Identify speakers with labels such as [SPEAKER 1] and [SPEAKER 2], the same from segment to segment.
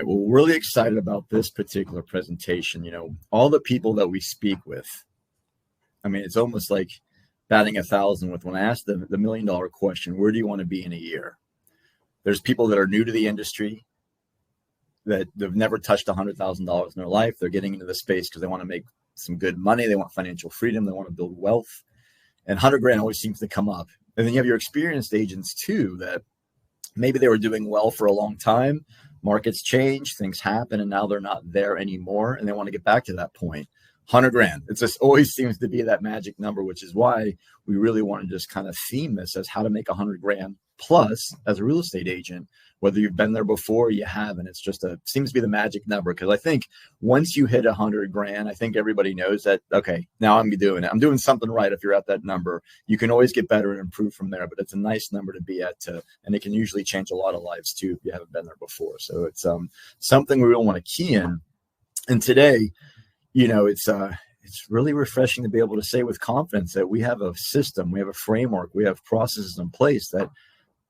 [SPEAKER 1] right. Well, we're really excited about this particular presentation. You know, all the people that we speak with, I mean, it's almost like batting 1,000 with when I ask the $1,000,000 question, where do you want to be in a year? There's people that are new to the industry that they've never touched $100,000 in their life. They're getting into the space because they want to make some good money. They want financial freedom. They want to build wealth. And 100 grand always seems to come up. And then you have your experienced agents too, that maybe they were doing well for a long time. Markets change, things happen, and now they're not there anymore. And they want to get back to that point. 100 grand. It just always seems to be that magic number, which is why we really want to just kind of theme this as how to make 100 grand plus as a real estate agent, whether you've been there before or you haven't. It's just seems to be the magic number. Because I think once you hit 100 grand, I think everybody knows that, okay, now I'm doing it. I'm doing something right. If you're at that number, you can always get better and improve from there, but it's a nice number to be at, and it can usually change a lot of lives too, if you haven't been there before. So it's something we really want to key in. And today, you know, it's really refreshing to be able to say with confidence that we have a system, we have a framework, we have processes in place that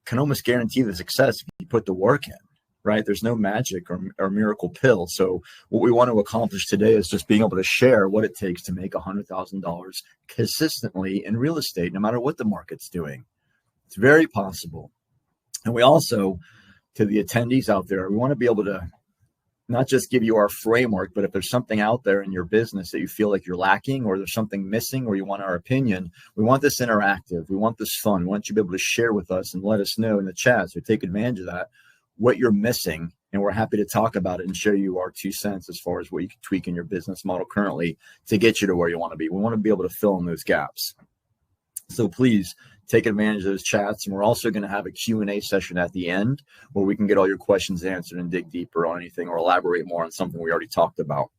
[SPEAKER 1] can almost guarantee the success if you put the work in, right? There's no magic or miracle pill. So what we want to accomplish today is just being able to share what it takes to make $100,000 consistently in real estate, no matter what the market's doing. It's very possible. And we also, to the attendees out there, we want to be able to not just give you our framework, but if there's something out there in your business that you feel like you're lacking, or there's something missing, or you want our opinion, we want this interactive. We want this fun. We want you to be able to share with us and let us know in the chat. So take advantage of that, what you're missing. And we're happy to talk about it and show you our 2 cents as far as what you can tweak in your business model currently to get you to where you want to be. We want to be able to fill in those gaps. So please take advantage of those chats. And we're also going to have a Q&A session at the end where we can get all your questions answered and dig deeper on anything or elaborate more on something we already talked about.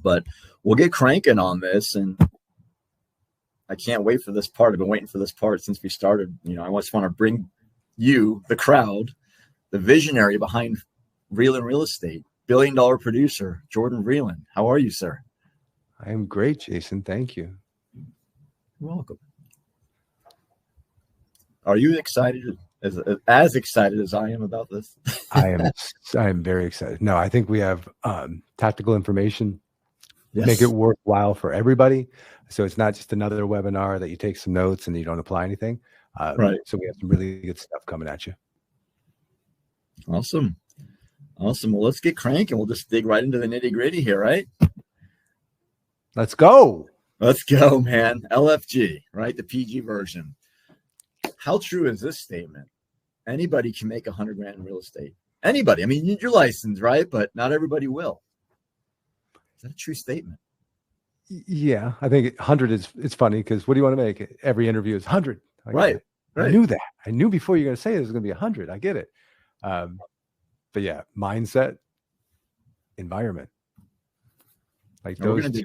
[SPEAKER 1] But we'll get cranking on this. And I can't wait for this part. I've been waiting for this part since we started. You know, I just want to bring you, the crowd, the visionary behind Vreeland Real Estate, billion-dollar producer, Jordan Vreeland. How are you, sir?
[SPEAKER 2] I am great, Jason. Thank you.
[SPEAKER 1] You're welcome. Are you excited, as excited as I am about this?
[SPEAKER 2] I am very excited. No, I think we have tactical information. Yes. Make it worthwhile for everybody. So it's not just another webinar that you take some notes and you don't apply anything. Right. So we have some really good stuff coming at you.
[SPEAKER 1] Awesome. Well, let's get cranking. We'll just dig right into the nitty gritty here, right?
[SPEAKER 2] Let's go.
[SPEAKER 1] Let's go, man. LFG, right? The PG version. How true is this statement? Anybody can make 100 grand in real estate. Anybody. I mean, you need your license, right? But not everybody will. Is that a true statement?
[SPEAKER 2] Yeah, I think 100 it's funny because what do you want to make? Every interview is 100.
[SPEAKER 1] Right.
[SPEAKER 2] I knew that. I knew before you're going to say it was going to be 100. I get it. But yeah, mindset, environment. Like those two.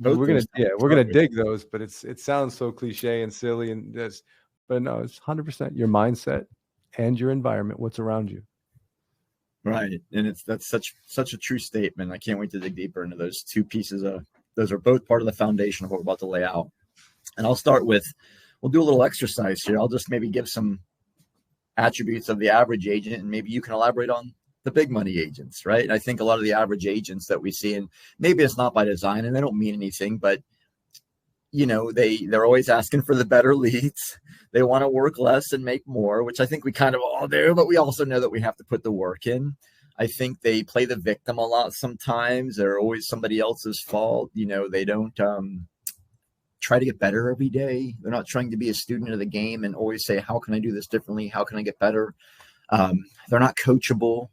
[SPEAKER 2] We're gonna dig those, but it sounds so cliche and silly and this, but no, it's 100% your mindset and your environment, what's around you.
[SPEAKER 1] Right, and that's such a true statement. I can't wait to dig deeper into those two pieces. Those are both part of the foundation of what we're about to lay out. And I'll start with, we'll do a little exercise here. I'll just maybe give some attributes of the average agent, and maybe you can elaborate on the big money agents, right? And I think a lot of the average agents that we see, and maybe it's not by design and they don't mean anything, but you know, they're always asking for the better leads. They want to work less and make more, which I think we kind of all do, but we also know that we have to put the work in. I think they play the victim a lot sometimes. They're always somebody else's fault. You know, they don't try to get better every day. They're not trying to be a student of the game and always say, how can I do this differently? How can I get better? They're not coachable.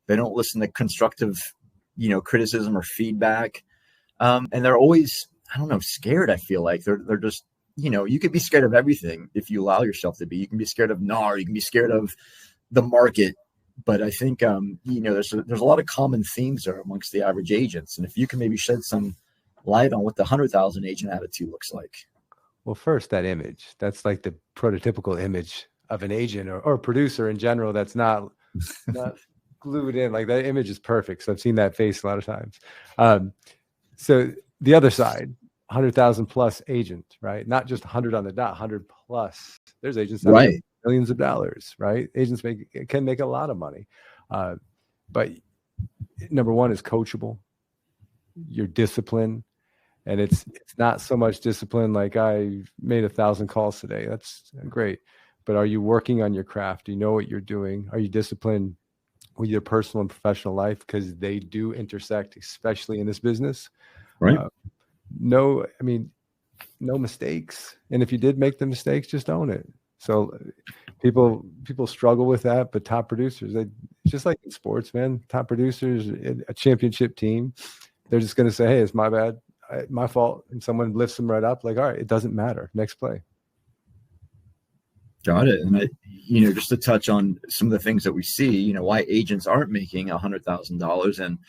[SPEAKER 1] They don't listen to constructive, criticism or feedback. And they're always, I don't know, scared. I feel like they're just, you could be scared of everything if you allow yourself to be. You can be scared of NAR. You can be scared of the market. But I think, there's a lot of common themes there amongst the average agents. And if you can maybe shed some light on what the 100,000 agent attitude looks like.
[SPEAKER 2] Well, first, that image, that's like the prototypical image of an agent or producer in general. That's not glued in. Like that image is perfect. So I've seen that face a lot of times. So the other side, 100,000 plus agent, right? Not just 100 on the dot, 100 plus. There's agents that make millions of dollars, right? Agents can make a lot of money. But number one is coachable. You're disciplined. And it's not so much discipline like I made 1,000 calls today. That's great. But are you working on your craft? Do you know what you're doing? Are you disciplined with your personal and professional life? Because they do intersect, especially in this business.
[SPEAKER 1] Right.
[SPEAKER 2] No mistakes. And if you did make the mistakes, just own it. So people struggle with that, but top producers, just like in sports, man, top producers, a championship team, they're just going to say, hey, it's my bad. My fault, and someone lifts them right up. Like, all right, it doesn't matter. Next play.
[SPEAKER 1] Got it. And just to touch on some of the things that we see, why agents aren't making $100,000, and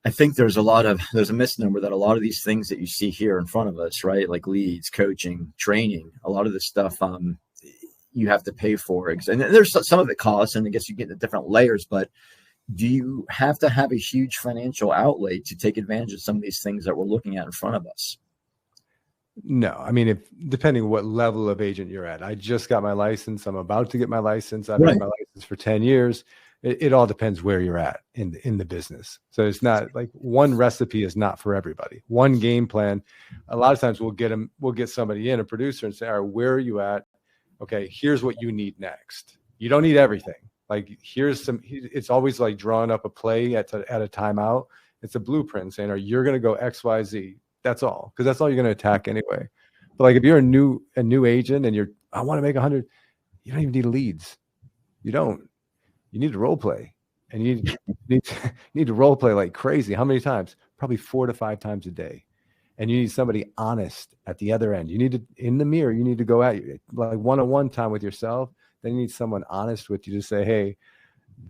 [SPEAKER 1] I think there's a misnomer that a lot of these things that you see here in front of us, right, like leads, coaching, training, a lot of this stuff you have to pay for, and there's some of it costs, and I guess you get the different layers, but do you have to have a huge financial outlay to take advantage of some of these things that we're looking at in front of us?
[SPEAKER 2] No, I mean, depending what level of agent you're at. I just got my license. I'm about to get my license. I've had my license for 10 years. It all depends where you're at in the business. So it's not like one recipe is not for everybody. One game plan. A lot of times we'll get somebody in, a producer, and say, all right, where are you at? Okay, here's what you need next. You don't need everything. Like it's always like drawing up a play at a timeout. It's a blueprint saying, you're going to go X, Y, Z. That's all. Because that's all you're going to attack anyway. But like if you're a new agent and I want to make 100, you don't even need leads. You don't. You need to role play. And you need to role play like crazy. How many times? Probably 4 to 5 times a day. And you need somebody honest at the other end. You need to, in the mirror, you need to go at you like one-on-one time with yourself. Then you need someone honest with you to say, hey,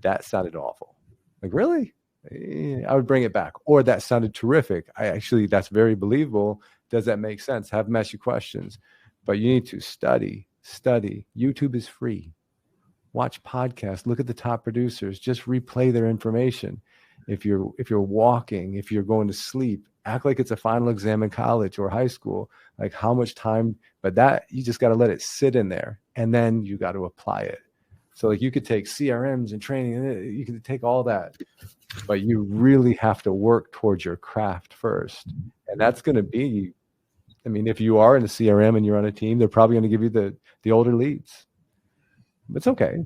[SPEAKER 2] that sounded awful. Like, really? I would bring it back. Or that sounded terrific. That's very believable. Does that make sense? Have them ask you questions. But you need to study. YouTube is free. Watch podcasts. Look at the top producers. Just replay their information. If you're walking, if you're going to sleep, act like it's a final exam in college or high school. Like how much time, but that you just got to let it sit in there, and then you got to apply it. So like you could take CRMs and training, and you could take all that, but you really have to work towards your craft first. And that's going to be, if you are in a CRM and you're on a team, they're probably going to give you the older leads. It's okay.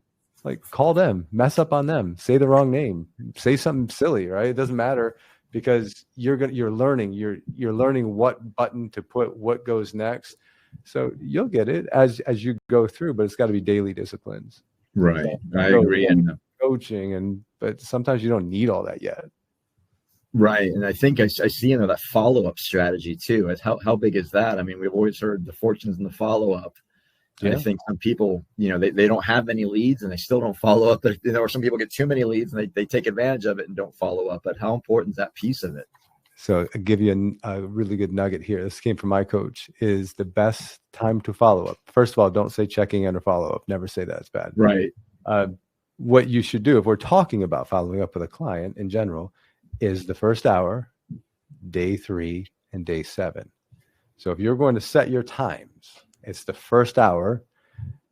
[SPEAKER 2] Like call them, mess up on them, say the wrong name, say something silly, right? It doesn't matter, because you're learning what button to put, what goes next. So you'll get it as you go through, but it's got to be daily disciplines.
[SPEAKER 1] Right. I agree. And
[SPEAKER 2] coaching, but sometimes you don't need all that yet.
[SPEAKER 1] Right. And I think I see that follow-up strategy too. How big is that? We've always heard the fortunes in the follow-up. Yeah. I think some people, they don't have many leads and they still don't follow up. Or some people get too many leads and they take advantage of it and don't follow up. But how important is that piece of it?
[SPEAKER 2] So I'll give you a really good nugget here. This came from my coach, is the best time to follow up. First of all, don't say checking in or follow up. Never say that. It's bad.
[SPEAKER 1] Right.
[SPEAKER 2] What you should do if we're talking about following up with a client in general is the first hour, day 3, and day 7. So if you're going to set your times, it's the first hour.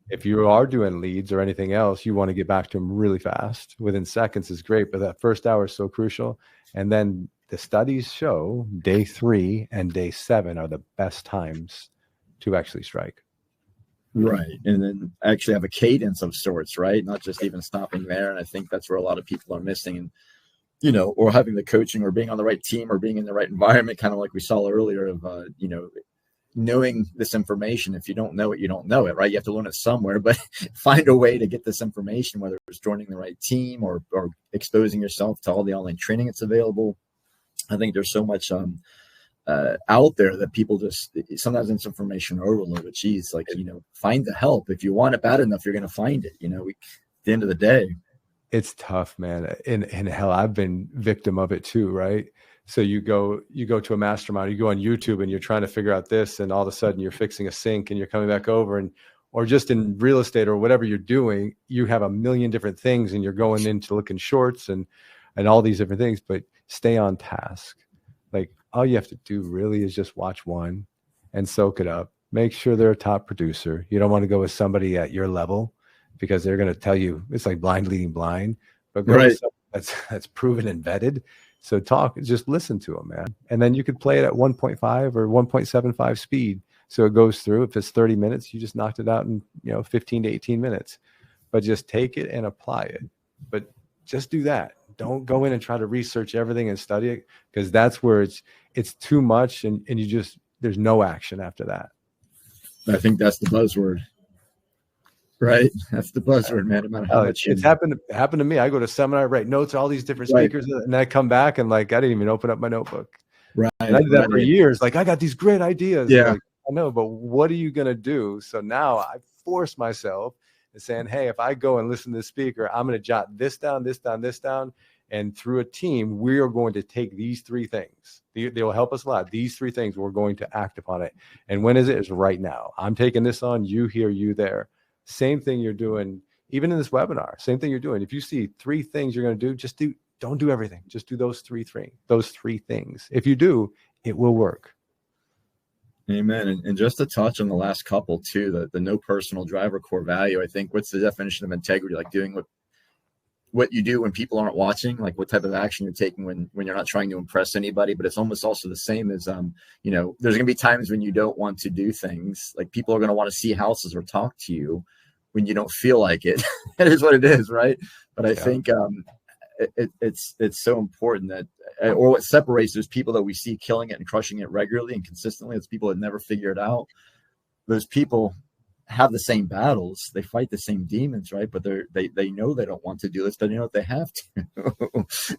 [SPEAKER 2] If you are doing leads or anything else, you want to get back to them really fast. Within seconds is great, but that first hour is so crucial. And then the studies show day 3 and day 7 are the best times to actually strike.
[SPEAKER 1] Right. And then actually have a cadence of sorts, right? Not just even stopping there. And I think that's where a lot of people are missing. And, or having the coaching or being on the right team or being in the right environment, kind of like we saw earlier of, knowing this information. If you don't know it, you don't know it, right? You have to learn it somewhere, but find a way to get this information, whether it's joining the right team or exposing yourself to all the online training that's available. I think there's so much out there that people just, sometimes it's information overload. But geez, find the help. If you want it bad enough, you're going to find it, at the end of the day.
[SPEAKER 2] It's tough, man. And hell, I've been victim of it too, right? So you go to a mastermind, you go on YouTube and you're trying to figure out this, and all of a sudden you're fixing a sink and you're coming back over, or just in real estate or whatever you're doing, you have a million different things and you're going into looking shorts and all these different things, but stay on task. Like all you have to do really is just watch one and soak it up. Make sure they're a top producer. You don't want to go with somebody at your level because they're going to tell you it's like blind leading blind, but go with somebody that's proven and vetted. So just listen to them, man. And then you could play it at 1.5 or 1.75 speed. So it goes through. If it's 30 minutes, you just knocked it out in 15 to 18 minutes. But just take it and apply it. But just do that. Don't go in and try to research everything and study it, because that's where it's too much, and there's no action after that.
[SPEAKER 1] I think that's the buzzword. Right, that's the buzzword, man. No matter how much
[SPEAKER 2] it's happened to me. I go to seminar, write notes, all these different speakers, and I come back and I didn't even open up my notebook.
[SPEAKER 1] Right,
[SPEAKER 2] and I did that for years. I got these great ideas.
[SPEAKER 1] Yeah,
[SPEAKER 2] I know, but what are you gonna do? So now I force myself and saying, hey, if I go and listen to the speaker, I'm gonna jot this down, this down, this down, and through a team, we are going to take these 3 things. They will help us a lot. These 3 things, we're going to act upon it. And when is it? It's right now. I'm taking this on. You here, you there. Same thing you're doing, even in this webinar. Same thing you're doing. If you see 3 things you're going to do, don't do everything. Just do those three things. If you do, it will work.
[SPEAKER 1] Amen. And just to touch on the last couple too, the no personal driver core value. I think, what's the definition of integrity? Like doing what you do when people aren't watching, like what type of action you're taking when you're not trying to impress anybody. But it's almost also the same as, there's going to be times when you don't want to do things. Like people are going to want to see houses or talk to you when you don't feel like it. It is what it is, right? But I think it's so important that, or what separates those people that we see killing it and crushing it regularly and consistently, it's people that never figure it out. Those people have the same battles, they fight the same demons, right? But they know they don't want to do this, but they know that they have to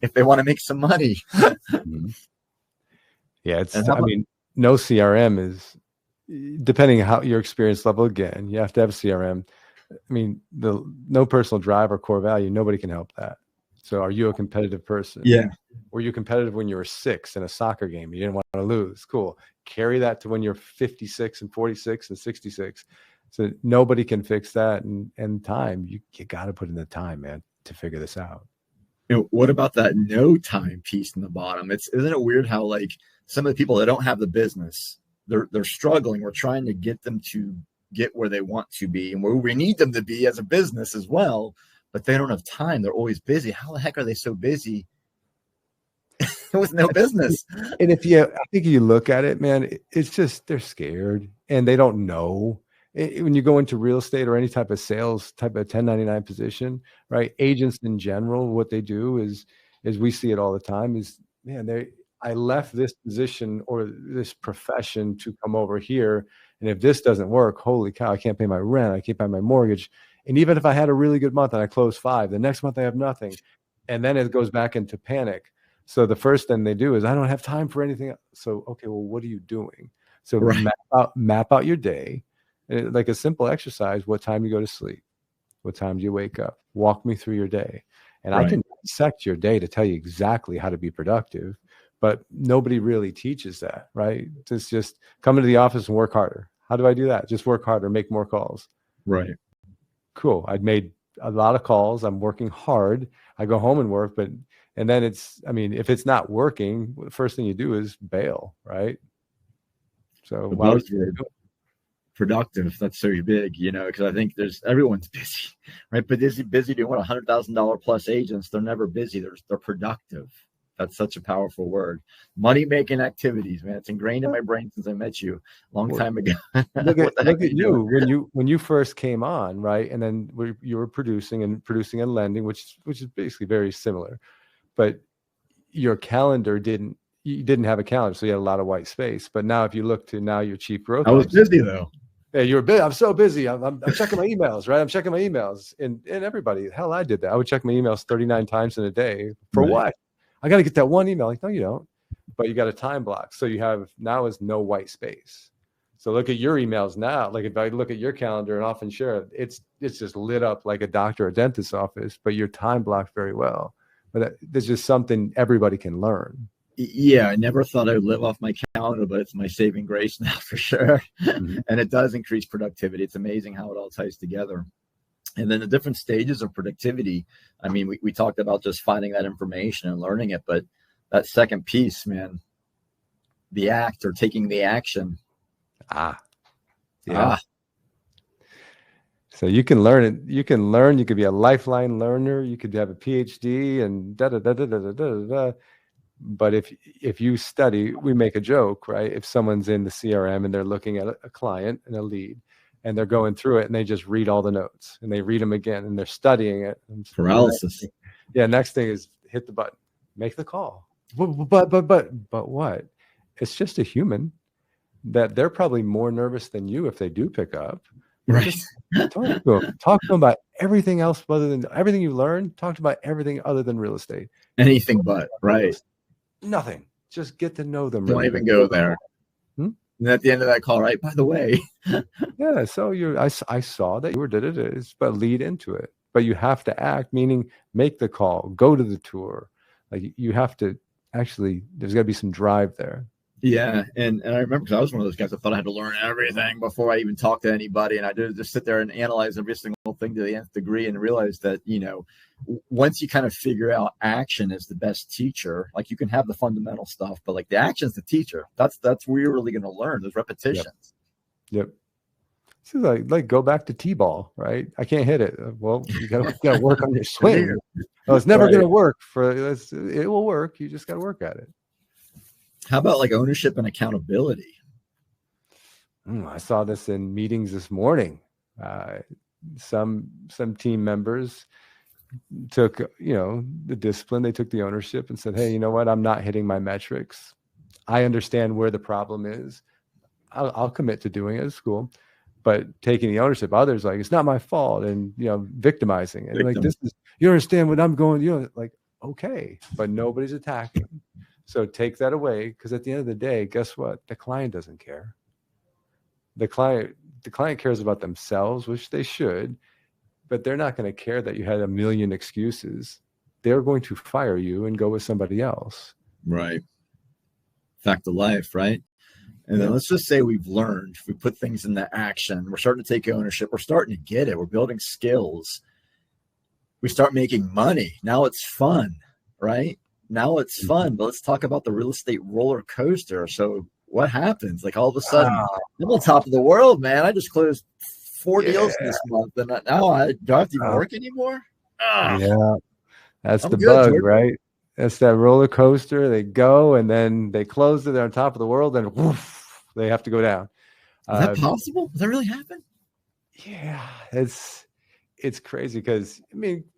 [SPEAKER 1] if they want to make some money.
[SPEAKER 2] Yeah, no CRM is, depending on how your experience level, again, you have to have CRM. The no personal drive or core value, nobody can help that. So are you a competitive person?
[SPEAKER 1] Yeah.
[SPEAKER 2] Were you competitive when you were 6 in a soccer game? You didn't want to lose. Cool. Carry that to when you're 56 and 46 and 66. So nobody can fix that. And time, you got to put in the time, man, to figure this out.
[SPEAKER 1] What about that no time piece in the bottom? Isn't it weird how some of the people that don't have the business, they're struggling. We're trying to get them to get where they want to be and where we need them to be as a business as well. But they don't have time. They're always busy. How the heck are they so busy with no business?
[SPEAKER 2] And I think you look at it, man, it's just they're scared and they don't know. When you go into real estate or any type of sales, type of 1099 position, right? Agents in general, what they do is we see it all the time is, man, I left this position or this profession to come over here. And if this doesn't work, holy cow, I can't pay my rent. I can't pay my mortgage. And even if I had a really good month and I close 5, the next month I have nothing. And then it goes back into panic. So the first thing they do is, I don't have time for anything else. So, okay, well, what are you doing? So map out your day, like a simple exercise. What time do you go to sleep? What time do you wake up? Walk me through your day. And I can dissect your day to tell you exactly how to be productive, but nobody really teaches that, right? It's just come into the office and work harder. How do I do that? Just work harder, make more calls.
[SPEAKER 1] Right.
[SPEAKER 2] Cool. I'd made a lot of calls. I'm working hard. I go home and work, and then if it's not working, the first thing you do is bail, right? So
[SPEAKER 1] why was productive? That's so big, because I think everyone's busy, right? But busy doing what, $100,000 plus agents. They're never busy. They're productive. That's such a powerful word. Money-making activities, man. It's ingrained in my brain since I met you a long time ago.
[SPEAKER 2] Look at you when you first came on, right? And then you were producing and lending, which is basically very similar. But your calendar you didn't have a calendar, so you had a lot of white space. But now, if you look to now your chief growth,
[SPEAKER 1] I was busy though.
[SPEAKER 2] Yeah, you were busy. I'm so busy. I'm checking my emails, right? I'm checking my emails, and everybody, hell, I did that. I would check my emails 39 times in a day for what? I got to get that one email. Like, no, you don't. But you got a time block. So you have now is no white space. So look at your emails now. Like if I look at your calendar and often share, it's just lit up like a doctor or dentist's office, but you're time blocked very well. But there's just something everybody can learn.
[SPEAKER 1] Yeah, I never thought I would live off my calendar, but it's my saving grace now for sure. Mm-hmm. And it does increase productivity. It's amazing how it all ties together. And then the different stages of productivity. I mean, we talked about just finding that information and learning it, but that second piece, man, the act or taking the action.
[SPEAKER 2] Yeah. So you can learn it. You can learn. You could be a lifeline learner. You could have a PhD and da da da da da da da da. But if you study, we make a joke, right? If someone's in the CRM and they're looking at a client and a lead, and they're going through it and they just read all the notes and they read them again and they're studying it.
[SPEAKER 1] Paralysis.
[SPEAKER 2] Yeah. Next thing is hit the button, make the call. But what? It's just a human that they're probably more nervous than you if they do pick up.
[SPEAKER 1] Right.
[SPEAKER 2] Just talk to them about everything else other than everything you learned. Talk about everything other than real estate.
[SPEAKER 1] Anything but, right.
[SPEAKER 2] Nothing. Just get to know them.
[SPEAKER 1] Don't even go there. And at the end of that call, right, by the way.
[SPEAKER 2] Yeah, so I saw that you were did it, but lead into it. But you have to act, meaning make the call, go to the tour. Like you have to actually, there's got to be some drive there.
[SPEAKER 1] Yeah, and I remember because I was one of those guys that thought I had to learn everything before I even talked to anybody, and I did just sit there and analyze every single thing to the nth degree, and realize that once you kind of figure out action is the best teacher. Like you can have the fundamental stuff, but like the action's the teacher. That's where you're really going to learn. Those repetitions.
[SPEAKER 2] Yep. So like go back to T-ball, right? I can't hit it. Well, you got to work on your swing. Oh, it's never going to work. It will work. You just got to work at it.
[SPEAKER 1] How about like ownership and accountability?
[SPEAKER 2] I saw this in meetings this morning. Some team members took, the discipline. They took the ownership and said, hey, you know what? I'm not hitting my metrics. I understand where the problem is. I'll commit to doing it at school, but taking the ownership, others like, it's not my fault. And, victimizing it. Like, this is, you understand what I'm going, like, okay, but nobody's attacking. So take that away, because at the end of the day, guess what? The client doesn't care. The client cares about themselves, which they should, but they're not going to care that you had a million excuses. They're going to fire you and go with somebody else.
[SPEAKER 1] Right. Fact of life, right? And then let's just say we've learned, we put things into action. We're starting to take ownership. We're starting to get it. We're building skills. We start making money. Now it's fun, right? Now it's fun, but let's talk about the real estate roller coaster. So what happens? Like all of a sudden, I'm on top of the world, man. I just closed 4 deals this month, and now I don't have to even work anymore.
[SPEAKER 2] Yeah, that's the bug, Jordan. Right? That's that roller coaster. They go and then they close it. They're on top of the world, and woof, they have to go down.
[SPEAKER 1] Is that possible? Does that really happen?
[SPEAKER 2] Yeah, it's crazy because,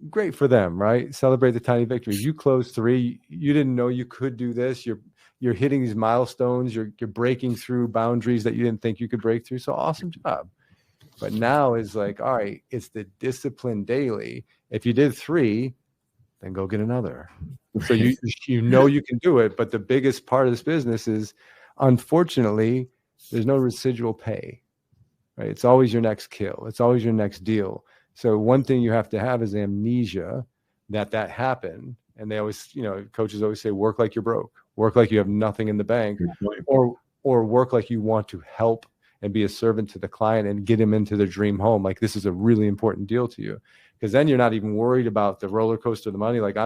[SPEAKER 2] great for them, right? Celebrate the tiny victories. You closed 3. You didn't know you could do this. You're hitting these milestones. You're breaking through boundaries that you didn't think you could break through. So awesome job. But now is like, all right, it's the discipline daily. If you did 3, then go get another. So you you can do it. But the biggest part of this business is, unfortunately, there's no residual pay, right? It's always your next kill. It's always your next deal. So one thing you have to have is amnesia that happened. And they always, coaches always say, work like you're broke, work like you have nothing in the bank, or work like you want to help and be a servant to the client and get him into their dream home. Like, this is a really important deal to you, because then you're not even worried about the roller coaster of the money. Like,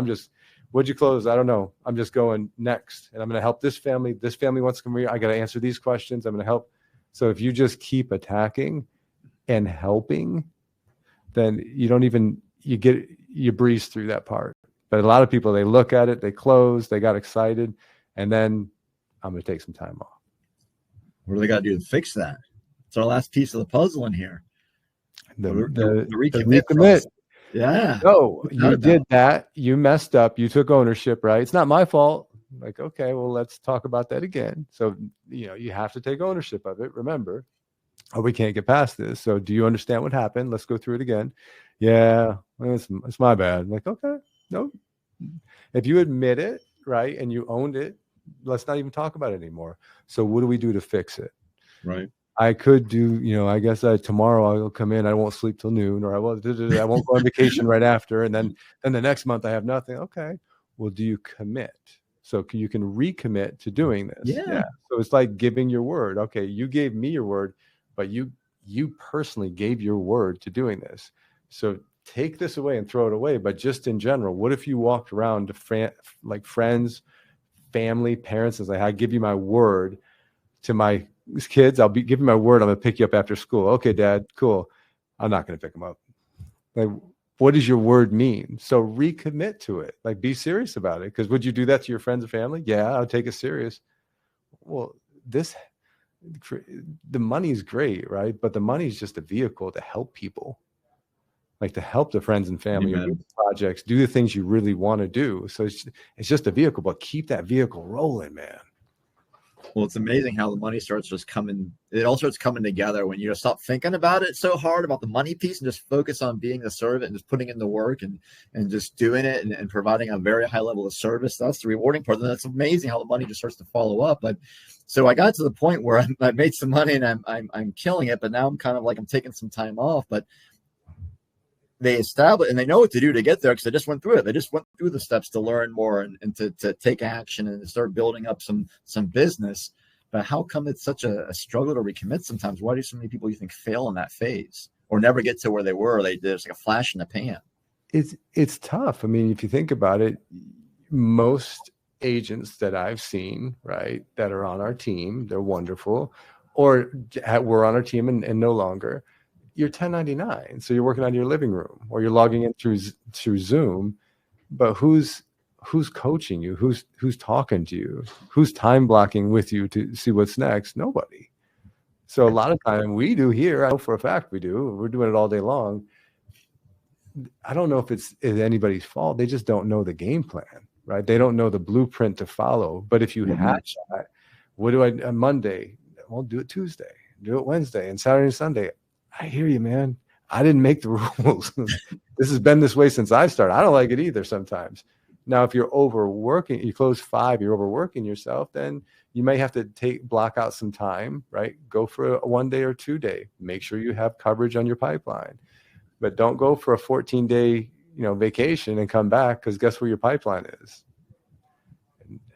[SPEAKER 2] what'd you close? I don't know. I'm just going next, and I'm going to help this family. This family wants to come here. I got to answer these questions. I'm going to help. So if you just keep attacking and helping, then you breeze through that part. But a lot of people, they look at it, they close, they got excited, and then I'm going to take some time off.
[SPEAKER 1] What do they got to do to fix that? It's our last piece of the puzzle in here.
[SPEAKER 2] The recommit.
[SPEAKER 1] Yeah.
[SPEAKER 2] No, you did that. You messed up. You took ownership, right? It's not my fault. Like, okay, well, let's talk about that again. So, you have to take ownership of it. Remember, we can't get past this. So do you understand what happened? Let's go through it again. Yeah, it's my bad. I'm like, okay, no. If you admit it, right, and you owned it, let's not even talk about it anymore. So what do we do to fix it?
[SPEAKER 1] Right.
[SPEAKER 2] I could do, I guess tomorrow I'll come in, I won't sleep till noon, or I won't go on vacation right after. And then the next month I have nothing. Okay. Well, do you commit? So you can recommit to doing this.
[SPEAKER 1] Yeah.
[SPEAKER 2] So it's like giving your word. Okay. You gave me your word, but you personally gave your word to doing this. So take this away and throw it away. But just in general, what if you walked around to friends, family, parents, and say, I give you my word to my kids. I'll be giving my word. I'm going to pick you up after school. Okay, Dad, cool. I'm not going to pick them up. Like, what does your word mean? So recommit to it. Like, be serious about it. Because would you do that to your friends and family? Yeah, I'll take it serious. Well, the money's great, right? But the money is just a vehicle to help people, like to help the friends and family, do projects, do the things you really want to do. So it's just a vehicle, but keep that vehicle rolling, man.
[SPEAKER 1] Well, it's amazing how the money starts just coming. It all starts coming together when you just stop thinking about it so hard about the money piece and just focus on being the servant and just putting in the work and just doing it and providing a very high level of service. That's the rewarding part. And that's amazing how the money just starts to follow up. But so I got to the point where I made some money and I'm killing it. But now I'm kind of like I'm taking some time off. But they establish and they know what to do to get there because they just went through it. They just went through the steps to learn more and to take action and start building up some business. But how come it's such a struggle to recommit sometimes? Why do so many people you think fail in that phase or never get to where they were? There's like a flash in the pan.
[SPEAKER 2] It's tough. I mean, if you think about it, most agents that I've seen, right, that are on our team, they're wonderful, or were on our team and no longer. You're 1099, so you're working on your living room or you're logging in through Zoom, but who's coaching you? Who's talking to you? Who's time blocking with you to see what's next? Nobody. So a lot of time we do here, I know for a fact we do. We're doing it all day long. I don't know if it's anybody's fault. They just don't know the game plan, right? They don't know the blueprint to follow. But if you hatch that, what do I on Monday? Well, do it Tuesday, do it Wednesday, and Saturday and Sunday. I hear you, man. I didn't make the rules. This has been this way since I started. I don't like it either sometimes. Now, if you're overworking, you close 5, you're overworking yourself, then you may have to block out some time, right? Go for a 1 day or 2 day. Make sure you have coverage on your pipeline. But don't go for a 14-day, vacation and come back because guess where your pipeline is?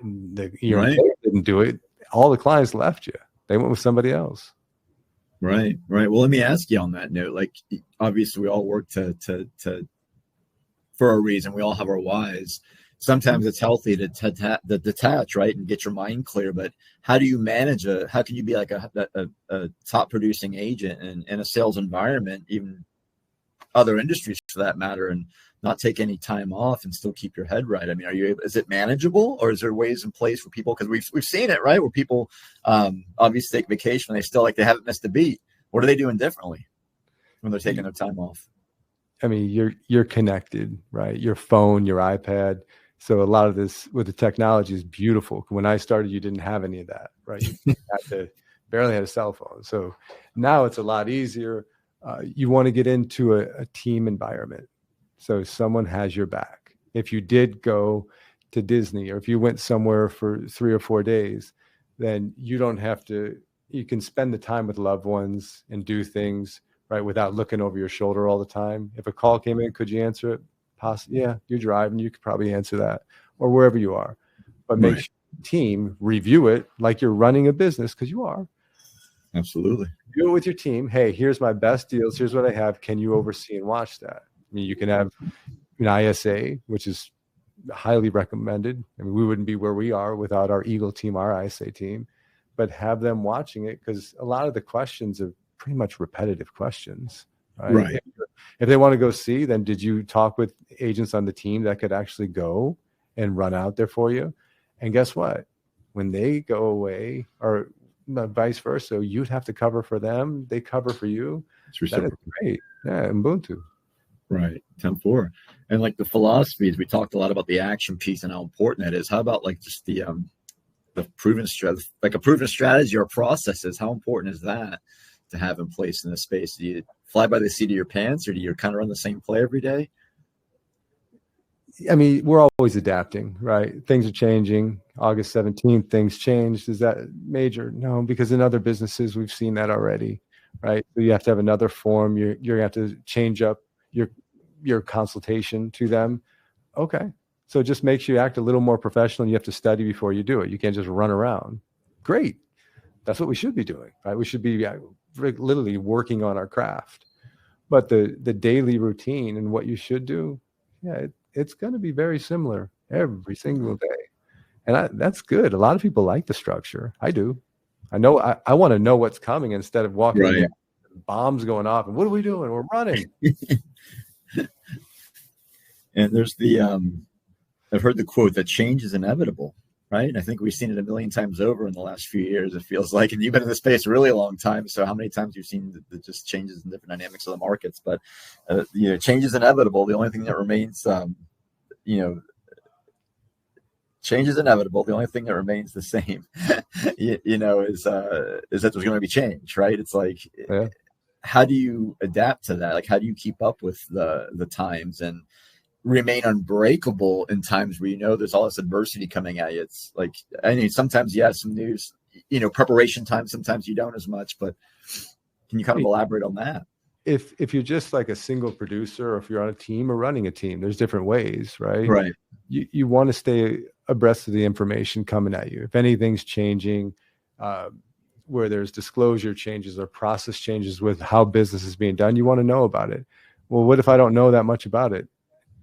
[SPEAKER 2] Right. Didn't do it. All the clients left you. They went with somebody else.
[SPEAKER 1] Right. Well, let me ask you on that note. Like, obviously, we all work to for a reason. We all have our whys. Sometimes it's healthy to detach, right, and get your mind clear. But how do you manage how can you be like a top producing agent in a sales environment, even other industries for that matter, and not take any time off and still keep your head right? I mean, is it manageable, or is there ways in place for people? Because we've seen it, right, where people obviously take vacation and they haven't missed a beat. What are they doing differently when they're taking their time off?
[SPEAKER 2] I mean, you're connected, right? Your phone, your iPad. So a lot of this with the technology is beautiful. When I started, you didn't have any of that, right? You barely had a cell phone. So now it's a lot easier. You want to get into a team environment. So someone has your back. If you did go to Disney or if you went somewhere for 3 or 4 days, then you don't have to, you can spend the time with loved ones and do things, right, without looking over your shoulder all the time. If a call came in, could you answer it? Possibly, yeah, you're driving, you could probably answer that, or wherever you are. But make sure the team review it like you're running a business, because you are.
[SPEAKER 1] Absolutely.
[SPEAKER 2] Do it with your team. Hey, here's my best deals. Here's what I have. Can you oversee and watch that? I mean, you can have an ISA, which is highly recommended. I mean, we wouldn't be where we are without our Eagle team, our ISA team, but have them watching it, because a lot of the questions are pretty much repetitive questions. Right. If they want to go see, then did you talk with agents on the team that could actually go and run out there for you? And guess what? When they go away, or vice versa, you'd have to cover for them. They cover for you.
[SPEAKER 1] It's reciprocal.
[SPEAKER 2] Great. Yeah, Ubuntu.
[SPEAKER 1] Right. 10-4. And like the philosophies, we talked a lot about the action piece and how important that is. How about like just the proven strategy, like a proven strategy or processes? How important is that to have in place in this space? Do you fly by the seat of your pants, or do you kind of run the same play every day?
[SPEAKER 2] I mean, we're always adapting, right? Things are changing. August 17th, things changed. Is that major? No, because in other businesses, we've seen that already, right? So you have to have another form. You're going to have to change up your consultation to them. Okay. So it just makes you act a little more professional, and you have to study before you do it. You can't just run around. Great. That's what we should be doing, right? We should be literally working on our craft. But the daily routine and what you should do, yeah, it's going to be very similar every single day. And that's good. A lot of people like the structure. I do. I know I want to know what's coming instead of walking in bombs going off. And what are we doing? We're running.
[SPEAKER 1] And there's I've heard the quote that change is inevitable, right? And I think we've seen it a million times over in the last few years, it feels like. And you've been in the space a really long time. So how many times you've seen the just changes in different dynamics of the markets? But, change is inevitable. The only thing that remains, change is inevitable. The only thing that remains the same, is that there's going to be change, right? It's like, how do you adapt to that? Like, how do you keep up with the times and remain unbreakable in times where there's all this adversity coming at you? It's like, I mean, sometimes you have some news, preparation time. Sometimes you don't as much. But can you kind of elaborate on that?
[SPEAKER 2] If you're just like a single producer, or if you're on a team or running a team, there's different ways, right?
[SPEAKER 1] Right.
[SPEAKER 2] You want to stay abreast of the information coming at you. If anything's changing, where there's disclosure changes or process changes with how business is being done, you want to know about it. Well, what if I don't know that much about it?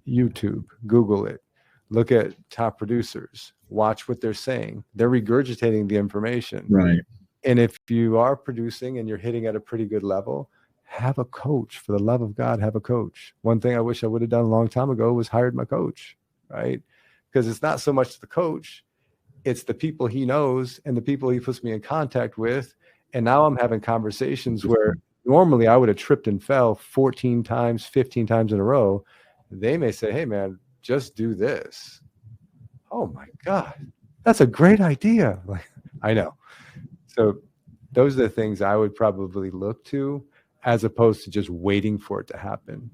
[SPEAKER 2] YouTube, Google it, look at top producers, watch what they're saying. They're regurgitating the information.
[SPEAKER 1] Right.
[SPEAKER 2] And if you are producing and you're hitting at a pretty good level, have a coach. For the love of God, have a coach. One thing I wish I would have done a long time ago was hired my coach, right? Because it's not so much the coach, it's the people he knows and the people he puts me in contact with. And now I'm having conversations where normally I would have tripped and fell 14 times, 15 times in a row. They may say, hey, man, just do this. Oh, my God, that's a great idea. Like, I know. So those are the things I would probably look to, as opposed to just waiting for it to happen.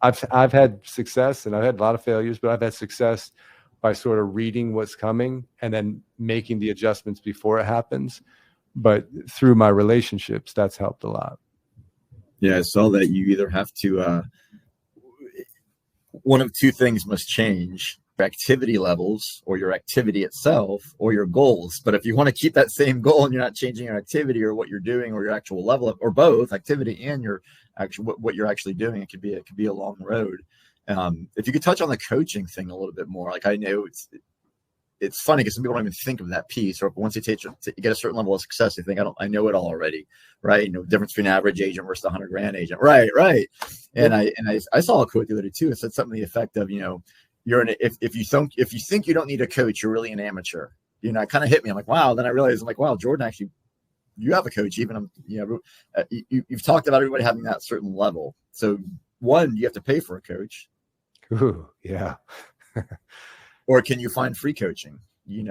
[SPEAKER 2] I've had success, and I've had a lot of failures, but I've had success by sort of reading what's coming and then making the adjustments before it happens. But through my relationships, that's helped a lot.
[SPEAKER 1] Yeah, I saw that you either have to one of two things must change: your activity levels, or your activity itself, or your goals. But if you want to keep that same goal and you're not changing your activity or what you're doing or your actual level of, or both activity and your actual what you're actually doing, it could be a long road. If you could touch on the coaching thing a little bit more. Like, I know it's funny because some people don't even think of that piece, or once you get a certain level of success, they think, I know it all already, right? Difference between average agent versus the $100,000 agent, right. And I saw a quote the other day too. It said something to the effect of, if you think you don't need a coach, you're really an amateur. It kind of hit me. I'm like, wow. Then I realized, I'm like, wow, Jordan, actually, you have a coach. Even you've talked about everybody having that certain level. So one, you have to pay for a coach.
[SPEAKER 2] Ooh, yeah.
[SPEAKER 1] Or can you find free coaching? You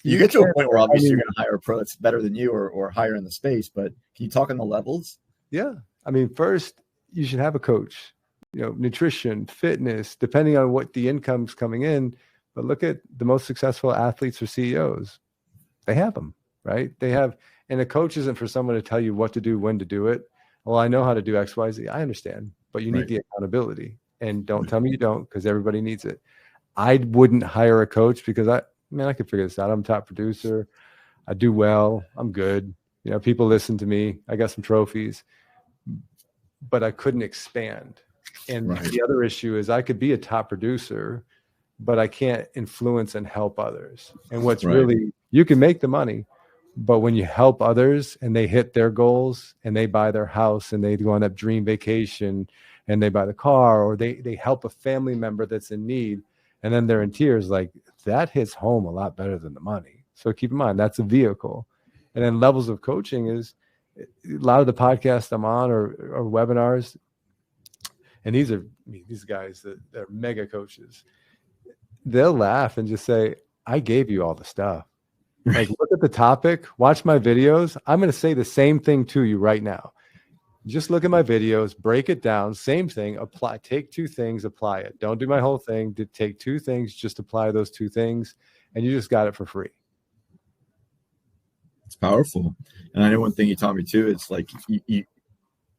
[SPEAKER 1] get to a point where obviously you're going to hire a pro that's better than you or higher in the space, but can you talk on the levels?
[SPEAKER 2] Yeah. I mean, first you should have a coach, nutrition, fitness, depending on what the income's coming in. But look at the most successful athletes or CEOs. They have them, right? And a coach isn't for someone to tell you what to do, when to do it. Well, I know how to do X, Y, Z. I understand, but you need the accountability. And don't tell me you don't, because everybody needs it. I wouldn't hire a coach because I could figure this out. I'm a top producer. I do well. I'm good. People listen to me. I got some trophies, but I couldn't expand. And the other issue is I could be a top producer, but I can't influence and help others. And what's really, you can make the money, but when you help others and they hit their goals and they buy their house and they go on that dream vacation and they buy the car, or they help a family member that's in need, and then they're in tears, like, that hits home a lot better than the money. So keep in mind, that's a vehicle. And then levels of coaching is a lot of the podcasts I'm on or webinars. And these guys that are mega coaches. They'll laugh and just say, I gave you all the stuff. Like, look at the topic, watch my videos. I'm going to say the same thing to you right now. Just look at my videos, break it down, same thing, take two things, apply it. Don't do my whole thing. Take two things, just apply those two things, and you just got it for free.
[SPEAKER 1] It's powerful. And I know one thing you taught me too, it's like,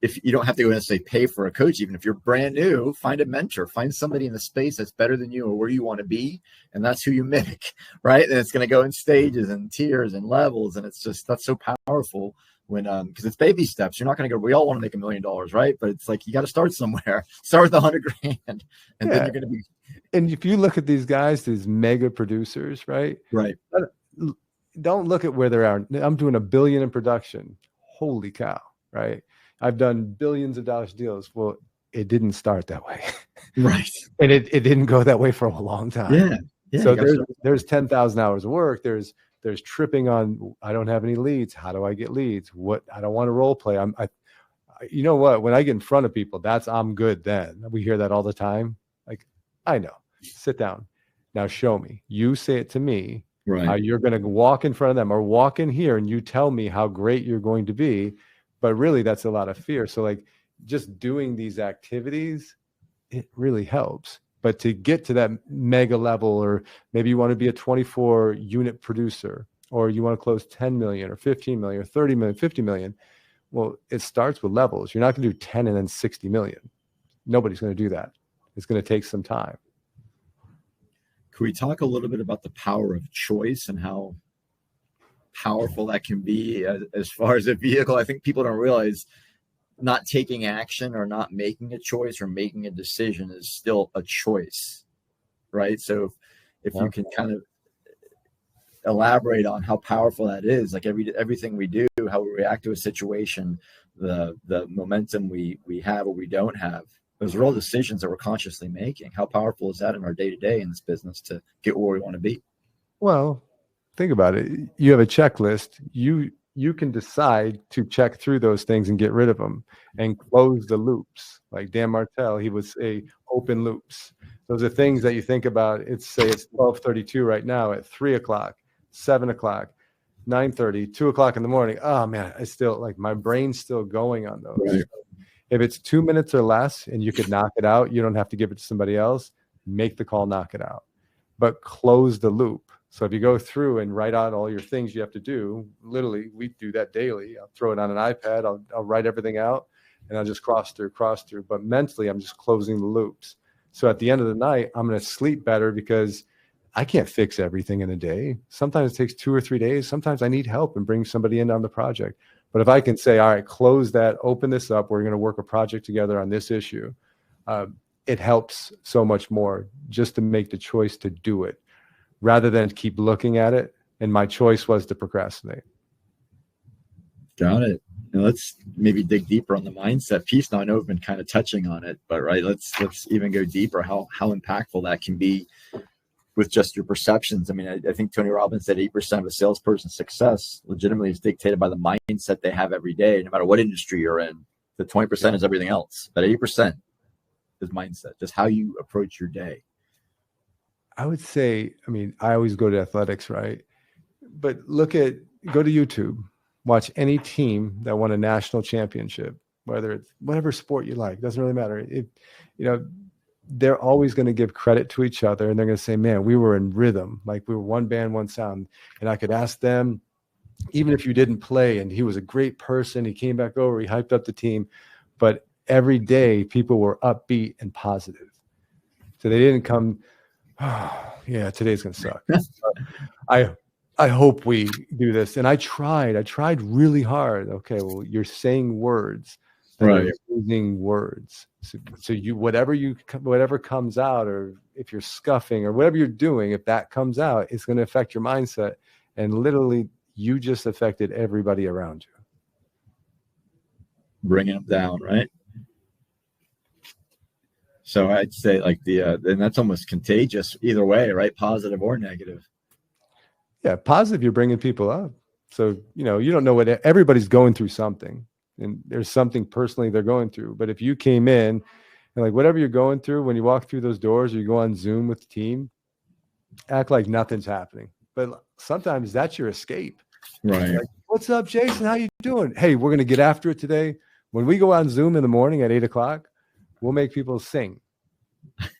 [SPEAKER 1] if you don't have to go and say pay for a coach, even if you're brand new, find a mentor, find somebody in the space that's better than you or where you want to be. And that's who you mimic, right? And it's going to go in stages and tiers and levels. And that's so powerful. When because it's baby steps. You're not going to go, we all want to make $1 million, right? But it's like, you got to start somewhere. Start with $100,000, and then you're going to be.
[SPEAKER 2] And if you look at these guys, these mega producers, right? Don't look at where they are. I'm doing $1 billion in production. Holy cow! right? I've done billions of dollars deals. Well, it didn't start that way.
[SPEAKER 1] Right.
[SPEAKER 2] And it didn't go that way for a long time.
[SPEAKER 1] Yeah.
[SPEAKER 2] So there's 10,000 hours of work. There's tripping on, I don't have any leads. How do I get leads? I don't want to role play. You know what? When I get in front of people, I'm good then. We hear that all the time. Like, I know. Sit down. Now show me. You say it to me.
[SPEAKER 1] Right.
[SPEAKER 2] How you're going to walk in front of them or walk in here and you tell me how great you're going to be. But really, that's a lot of fear. So like just doing these activities, it really helps. But to get to that mega level, or maybe you want to be a 24 unit producer, or you want to close 10 million or 15 million or 30 million, 50 million. Well, it starts with levels. You're not going to do 10 and then 60 million. Nobody's going to do that. It's going to take some time.
[SPEAKER 1] Can we talk a little bit about the power of choice and how powerful that can be as far as a vehicle? I think people don't realize not taking action or not making a choice or making a decision is still a choice, right? So if you can kind of elaborate on how powerful that is, like everything we do, how we react to a situation, the momentum we have or we don't have, those are all decisions that we're consciously making. How powerful is that in our day-to-day in this business to get where we want to be?
[SPEAKER 2] Well, think about it. You have a checklist. You can decide to check through those things and get rid of them and close the loops. Like Dan Martell, he would say open loops. Those are things that you think about. It's 12:32 right now. At 3 o'clock, 7 o'clock, 9:30, 2 o'clock in the morning. Oh man, I still like my brain's still going on those.
[SPEAKER 1] Right.
[SPEAKER 2] If it's 2 minutes or less and you could knock it out, you don't have to give it to somebody else. Make the call, knock it out, but close the loop. So if you go through and write out all your things you have to do, literally we do that daily. I'll throw it on an iPad. I'll write everything out and I'll just cross through. But mentally, I'm just closing the loops. So at the end of the night, I'm going to sleep better because I can't fix everything in a day. Sometimes it takes 2 or 3 days. Sometimes I need help and bring somebody in on the project. But if I can say, all right, close that, open this up, we're going to work a project together on this issue. It helps so much more just to make the choice to do it rather than keep looking at it. And my choice was to procrastinate.
[SPEAKER 1] Got it. Now let's maybe dig deeper on the mindset piece. Now I know we've been kind of touching on it, but right, let's even go deeper. How impactful that can be with just your perceptions. I mean, I think Tony Robbins said 8% of a salesperson's success legitimately is dictated by the mindset they have every day, no matter what industry you're in. The 20% is everything else, but 80% is mindset, just how you approach your day.
[SPEAKER 2] I would say, I mean, I always go to athletics, right? But go to YouTube, watch any team that won a national championship, whether it's whatever sport you like, doesn't really matter. They're always going to give credit to each other and they're going to say, man, we were in rhythm. Like we were one band, one sound. And I could ask them, even if you didn't play and he was a great person, he came back over, he hyped up the team, but every day people were upbeat and positive. So they didn't come, oh, yeah, today's going to suck. I hope we do this. And I tried really hard. Okay, well, you're saying words. Right. Using words. So you whatever comes out, or if you're scuffing or whatever you're doing, if that comes out, it's going to affect your mindset. And literally, you just affected everybody around you.
[SPEAKER 1] Bringing them down, right? So I'd say like and that's almost contagious either way, right? Positive or negative.
[SPEAKER 2] Yeah, positive, you're bringing people up. So, you don't know what everybody's going through something. And there's something personally they're going through. But if you came in and like whatever you're going through, when you walk through those doors or you go on Zoom with the team, act like nothing's happening. But sometimes that's your escape.
[SPEAKER 1] Right. Like,
[SPEAKER 2] what's up, Jason? How you doing? Hey, we're going to get after it today. When we go on Zoom in the morning at 8 o'clock, we'll make people sing.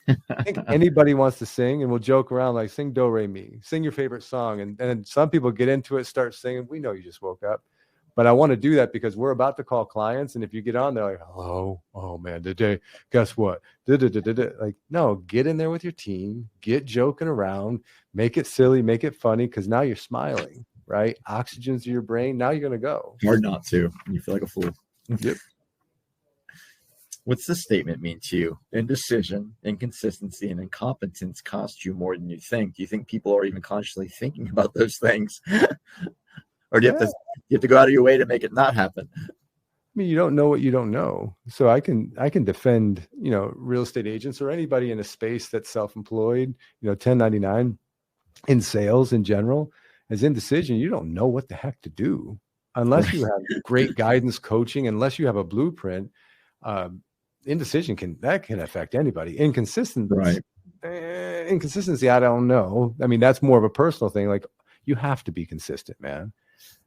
[SPEAKER 2] I think anybody wants to sing, and we'll joke around like sing Do Re Mi, sing your favorite song. And then some people get into it, start singing. We know you just woke up. But I want to do that because we're about to call clients. And if you get on there like, hello, oh man, today, guess what? Like, no, get in there with your team, get joking around, make it silly, make it funny. Cause now you're smiling, right? Oxygen's to your brain. Now you're going to go.
[SPEAKER 1] Hard not to. You feel like a fool.
[SPEAKER 2] Yep.
[SPEAKER 1] What's this statement mean to you? Indecision, inconsistency, and incompetence cost you more than you think. Do you think people are even consciously thinking about those things? Or do you have to go out of your way to make it not happen?
[SPEAKER 2] mean, you don't know what you don't know. So I can defend, real estate agents or anybody in a space that's self-employed, 1099 in sales in general. As indecision, you don't know what the heck to do unless you have great guidance, coaching, unless you have a blueprint. Indecision can affect anybody. Inconsistency, I don't know. I mean, that's more of a personal thing. Like, you have to be consistent, man.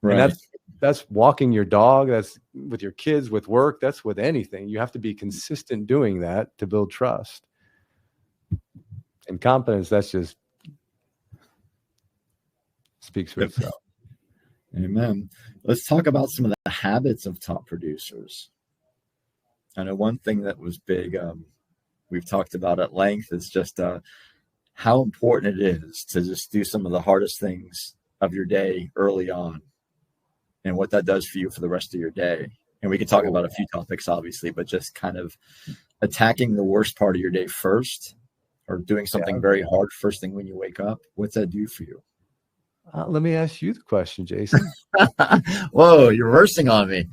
[SPEAKER 2] Right. And that's walking your dog. That's with your kids, with work. That's with anything. You have to be consistent doing that to build trust and confidence. That's just speaks for itself.
[SPEAKER 1] Amen. Let's talk about some of the habits of top producers. I know one thing that was big, we've talked about at length, is just how important it is to just do some of the hardest things of your day early on and what that does for you for the rest of your day. And we can talk about a few topics, obviously, but just kind of attacking the worst part of your day first, or doing something very hard first thing when you wake up. What's that do for you?
[SPEAKER 2] Let me ask you the question, Jason.
[SPEAKER 1] Whoa, you're reversing on me.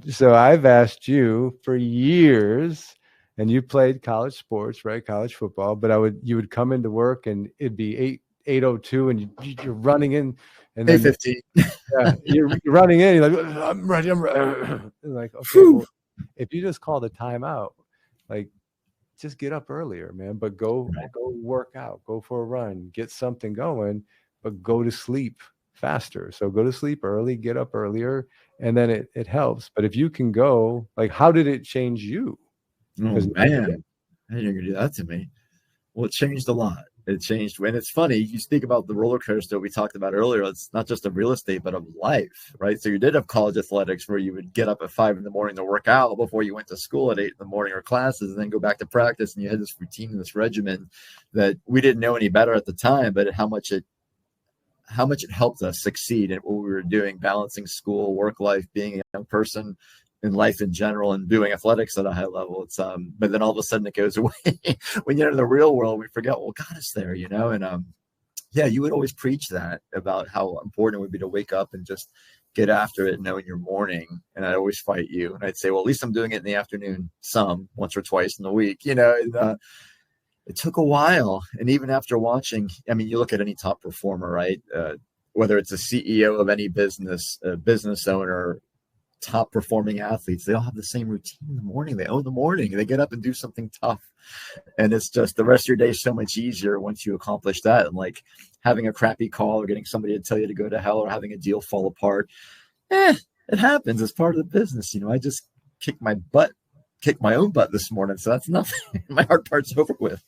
[SPEAKER 2] So I've asked you for years, and you played college sports, right? College football. But you would come into work and it'd be 8:02, and you're running in, and then
[SPEAKER 1] 8:15.
[SPEAKER 2] Yeah, you're running in. You're like, I'm ready. Like, okay, well, if you just call the timeout, like, just get up earlier, man. But go work out, go for a run, get something going. But go to sleep faster. So go to sleep early, get up earlier, and then it helps. But if you can go, like, how did it change you?
[SPEAKER 1] Oh, man, I didn't you're gonna do that to me. Well, it changed a lot. It changed when it's funny. You speak about the roller coaster we talked about earlier. It's not just of real estate, but of life, right? So you did have college athletics where you would get up at 5 a.m. to work out before you went to school at 8 a.m. or classes, and then go back to practice. And you had this routine and this regimen that we didn't know any better at the time, but how much it helped us succeed at what we were doing, balancing school, work life, being a young person in life in general, and doing athletics at a high level. It's but then all of a sudden it goes away. When you're in the real world, we forget what got us there, and you would always preach that about how important it would be to wake up and just get after it, knowing your morning. And I'd always fight you, and I'd say, well, at least I'm doing it in the afternoon, once or twice in the week, It took a while. And even after watching, I mean, you look at any top performer, right? Whether it's a CEO of any business, a business owner, top performing athletes, they all have the same routine in the morning. They own the morning. They get up and do something tough. And it's just the rest of your day is so much easier once you accomplish that. And like having a crappy call or getting somebody to tell you to go to hell or having a deal fall apart, it happens. It's part of the business. I just kicked my own butt this morning, so that's nothing. My hard part's over with.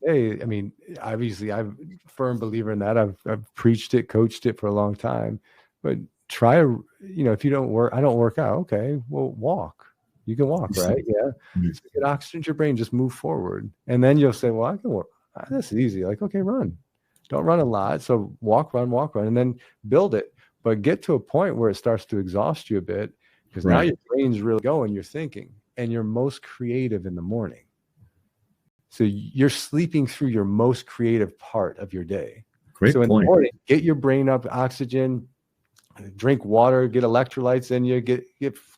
[SPEAKER 2] Hey, I mean, obviously, I'm a firm believer in that. I've preached it, coached it for a long time. But try, if you don't work, I don't work out. Okay, well, walk. You can walk, right? Yeah. So get oxygen to your brain. Just move forward, and then you'll say, "Well, I can work. This is easy." Like, okay, run. Don't run a lot. So walk, run, and then build it. But get to a point where it starts to exhaust you a bit. Because now your brain's really going, you're thinking, and you're most creative in the morning. So you're sleeping through your most creative part of your day.
[SPEAKER 1] Great
[SPEAKER 2] point.
[SPEAKER 1] In the morning,
[SPEAKER 2] get your brain up, oxygen, drink water, get electrolytes in you, get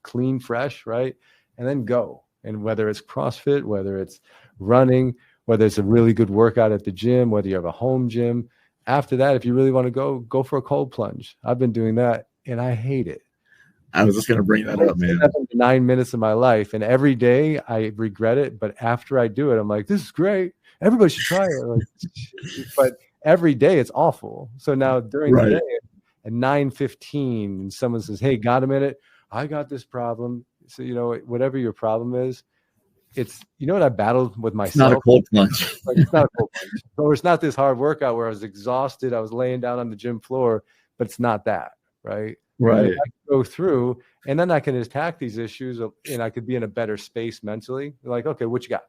[SPEAKER 2] clean, fresh, right? And then go. And whether it's CrossFit, whether it's running, whether it's a really good workout at the gym, whether you have a home gym, after that, if you really want to go for a cold plunge. I've been doing that, and I hate it.
[SPEAKER 1] I was just going to bring that up, man.
[SPEAKER 2] 9 minutes of my life, and every day I regret it. But after I do it, I'm like, this is great. Everybody should try it. But every day it's awful. So now during the day at 9:15, and someone says, "Hey, got a minute? I got this problem." So whatever your problem is, it's what I battled with myself.
[SPEAKER 1] It's not a cold plunge.
[SPEAKER 2] It's not a cold plunge. Or it's not this hard workout where I was exhausted. I was laying down on the gym floor, but it's not that, right?
[SPEAKER 1] Right.
[SPEAKER 2] I can go through, and then I can attack these issues, and I could be in a better space mentally. Like, okay, what you got?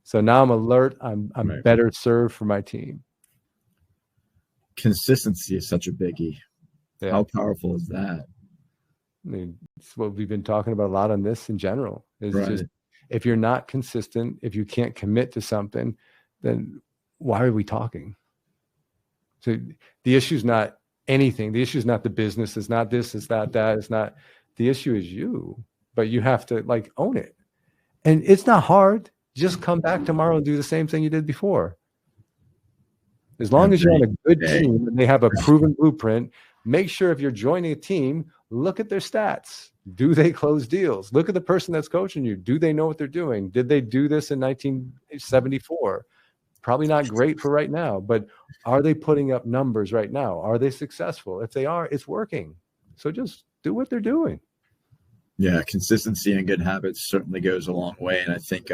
[SPEAKER 2] So now I'm alert. I'm better served for my team.
[SPEAKER 1] Consistency is such a biggie. Yeah. How powerful is that?
[SPEAKER 2] I mean, it's what we've been talking about a lot on this in general. Is just if you're not consistent, if you can't commit to something, then why are we talking? So the issue is not anything. The issue is not the business. It's not this. It's not that. It's not. The issue is you. but you have to like own it. And it's not hard. Just come back tomorrow and do the same thing you did before. As long as you're on a good team and they have a proven blueprint, make sure if you're joining a team, look at their stats. Do they close deals? Look at the person that's coaching you. Do they know what they're doing? Did they do this in 1974? Probably not great for right now, but are they putting up numbers right now? Are they successful? If they are, it's working. So just do what they're doing.
[SPEAKER 1] Yeah, consistency and good habits certainly goes a long way. And I think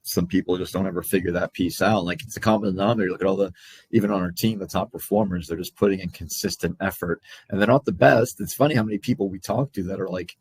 [SPEAKER 1] some people just don't ever figure that piece out. Like, it's a common denominator. Look at even on our team, the top performers, they're just putting in consistent effort. And they're not the best. It's funny how many people we talk to that are like,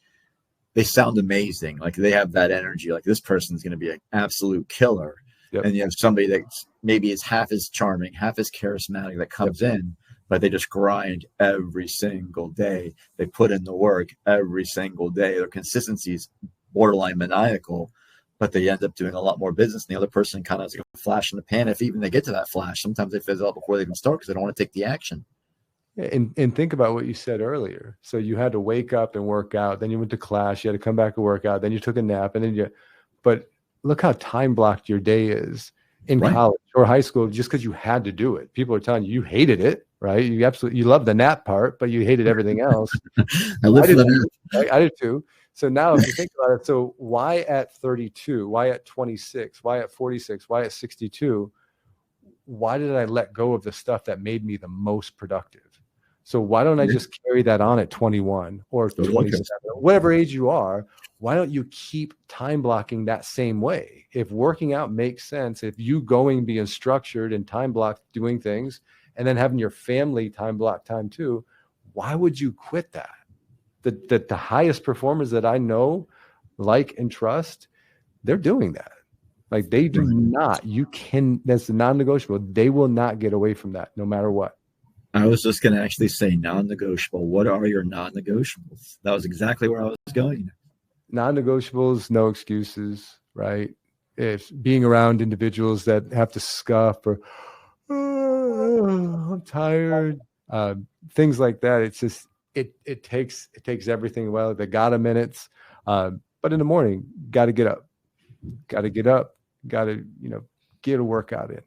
[SPEAKER 1] they sound amazing. Like, they have that energy. Like, this person's going to be an absolute killer. Yep. And you have somebody that maybe is half as charming, half as charismatic that comes in, but they just grind every single day. They put in the work every single day. Their consistency is borderline maniacal, but they end up doing a lot more business. And the other person kind of has like a flash in the pan. If even they get to that flash, sometimes they fizzle out before they even start because they don't want to take the action.
[SPEAKER 2] And think about what you said earlier. So you had to wake up and work out. Then you went to class. You had to come back and work out. Then you took a nap. And then but look how time blocked your day is in college or high school just because you had to do it. People are telling you hated it, right? You love the nap part, but you hated everything else. I did too. So now if you think about it, so why at 32? Why at 26? Why at 46? Why at 62? Why did I let go of the stuff that made me the most productive? So why don't I just carry that on at 21 or 27, whatever age you are? Why don't you keep time blocking that same way? If working out makes sense, if you going being structured and time blocked doing things, and then having your family time block time too, why would you quit that? The highest performers that I know, like and trust, they're doing that. Like, they do not. That's non-negotiable. They will not get away from that no matter what.
[SPEAKER 1] I was just going to actually say non-negotiable. What are your non-negotiables? That was exactly where I was going.
[SPEAKER 2] Non-negotiables, no excuses, right? If being around individuals that have to scuff or I'm tired, things like that. It's just it takes everything. Well, they got a minutes, but in the morning, got to get up, got to get a workout in.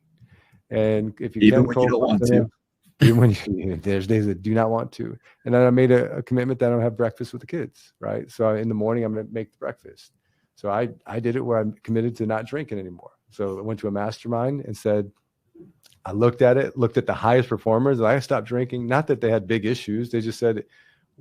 [SPEAKER 2] And if you
[SPEAKER 1] even when you don't want to.
[SPEAKER 2] Even when there's days that do not want to. And then I made a commitment that I don't have breakfast with the kids, right? So in the morning, I'm going to make the breakfast. So I did it where I'm committed to not drinking anymore. So I went to a mastermind and said, I looked at the highest performers, and I stopped drinking. Not that they had big issues. They just said,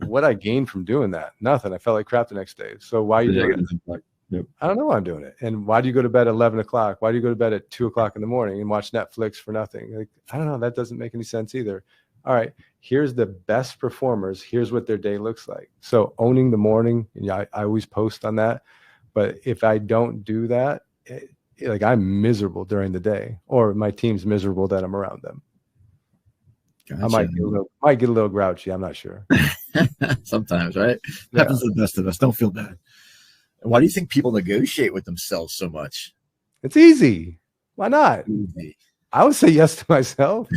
[SPEAKER 2] what I gained from doing that? Nothing. I felt like crap the next day. So why are you doing it? Yep. I don't know why I'm doing it. And why do you go to bed at 11 o'clock? Why do you go to bed at 2 o'clock in the morning and watch Netflix for nothing? Like, I don't know. That doesn't make any sense either. All right, here's the best performers. Here's what their day looks like. So owning the morning, and I always post on that. But if I don't do that, like, I'm miserable during the day, or my team's miserable that I'm around them. Gotcha. I might get a little grouchy. I'm not sure.
[SPEAKER 1] Sometimes, right? Yeah. Happens to the best of us. Don't feel bad. Why do you think people negotiate with themselves so much?
[SPEAKER 2] It's easy. Why not?
[SPEAKER 1] Easy.
[SPEAKER 2] I would say yes to myself.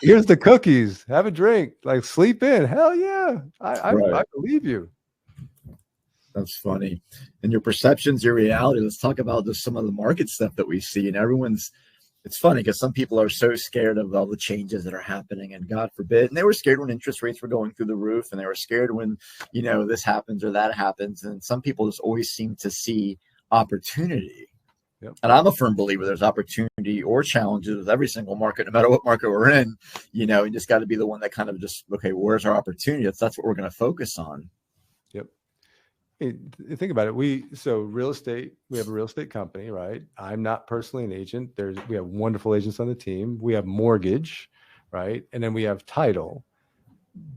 [SPEAKER 2] Here's the cookies. Have a drink. Like, sleep in. Hell yeah. I believe you.
[SPEAKER 1] That's funny. And your perceptions, your reality. Let's talk about just some of the market stuff that we see. And it's funny because some people are so scared of all the changes that are happening, and God forbid. And they were scared when interest rates were going through the roof, and they were scared when, this happens or that happens. And some people just always seem to see opportunity. Yep. And I'm a firm believer there's opportunity or challenges with every single market, no matter what market we're in. You just got to be the one that kind of just, okay, where's our opportunity? That's what we're going to focus on.
[SPEAKER 2] Yep. Think about it. We have a real estate company, right? I'm not personally an agent. We have wonderful agents on the team. We have mortgage, right? And then we have title.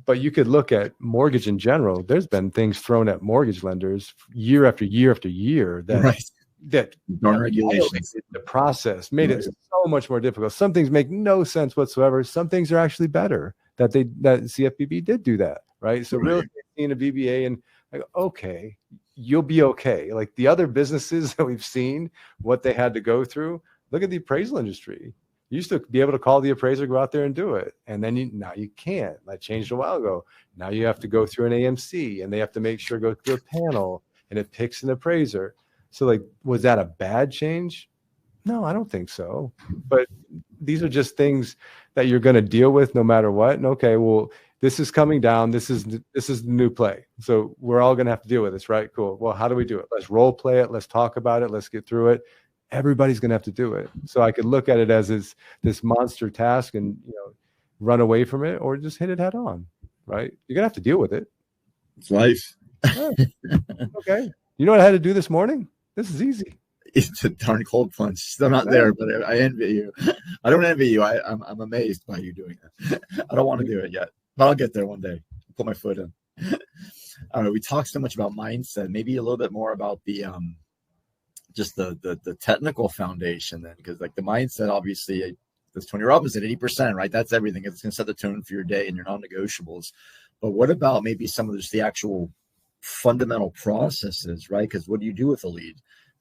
[SPEAKER 2] But you could look at mortgage in general. There's been things thrown at mortgage lenders year after year after year that regulations, the process made it so much more difficult. Some things make no sense whatsoever. Some things are actually better that CFPB did do that, right? So real estate in a VBA, and like, okay, you'll be okay. Like the other businesses that we've seen, what they had to go through. Look at the appraisal industry. You used to be able to call the appraiser, go out there and do it. And then now you can't. That changed a while ago. Now you have to go through an AMC, and they have to make sure go through a panel. and it picks an appraiser. So like, was that a bad change? No, I don't think so. But these are just things that you're going to deal with no matter what. And okay, well, this is coming down. This is the new play. So we're all going to have to deal with this, right? Cool. Well, how do we do it? Let's role play it. Let's talk about it. Let's get through it. Everybody's going to have to do it. So I could look at it as this monster task and, run away from it, or just hit it head on, right? You're going to have to deal with it.
[SPEAKER 1] It's life.
[SPEAKER 2] Yeah. Okay. You know what I had to do this morning? This is easy.
[SPEAKER 1] It's a darn cold plunge. Still not there, but I envy you. I don't envy you. I'm amazed by you doing that. I don't want to do it yet, but I'll get there one day. Put my foot in. All right. We talked so much about mindset. Maybe a little bit more about the just the technical foundation then, because like the mindset, obviously, this Tony Robbins at 80%, right? That's everything. It's going to set the tone for your day and your non-negotiables. But what about maybe some of just the actual fundamental processes, right? Because what do you do with a lead?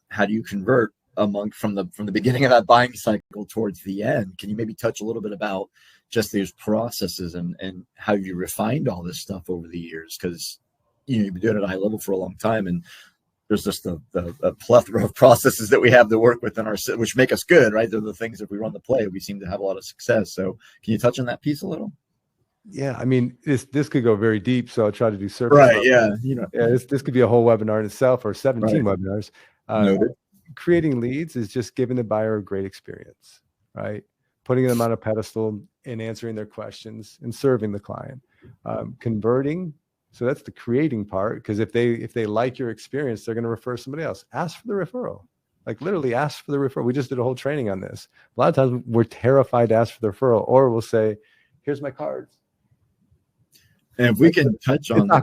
[SPEAKER 1] How do you convert from the beginning of that buying cycle towards the end? Can you maybe touch a little bit about just these processes and how you refined all this stuff over the years? Because you've been doing it at a high level for a long time, and there's just a plethora of processes that we have to work with which make us good, right? They're the things, if we run the play, we seem to have a lot of success. So can you touch on that piece a little?
[SPEAKER 2] Yeah, I mean, this could go very deep, so I'll try to do surface.
[SPEAKER 1] Right, yeah.
[SPEAKER 2] This could be a whole webinar in itself, or 17 webinars.
[SPEAKER 1] Noted.
[SPEAKER 2] Creating leads is just giving the buyer a great experience, right? Putting them on a pedestal and answering their questions and serving the client. Converting, so that's the creating part, because if they like your experience, they're going to refer somebody else. Ask for the referral. Like literally ask for the referral. We just did a whole training on this. A lot of times we're terrified to ask for the referral, or we'll say, here's my cards.
[SPEAKER 1] And if we can touch on the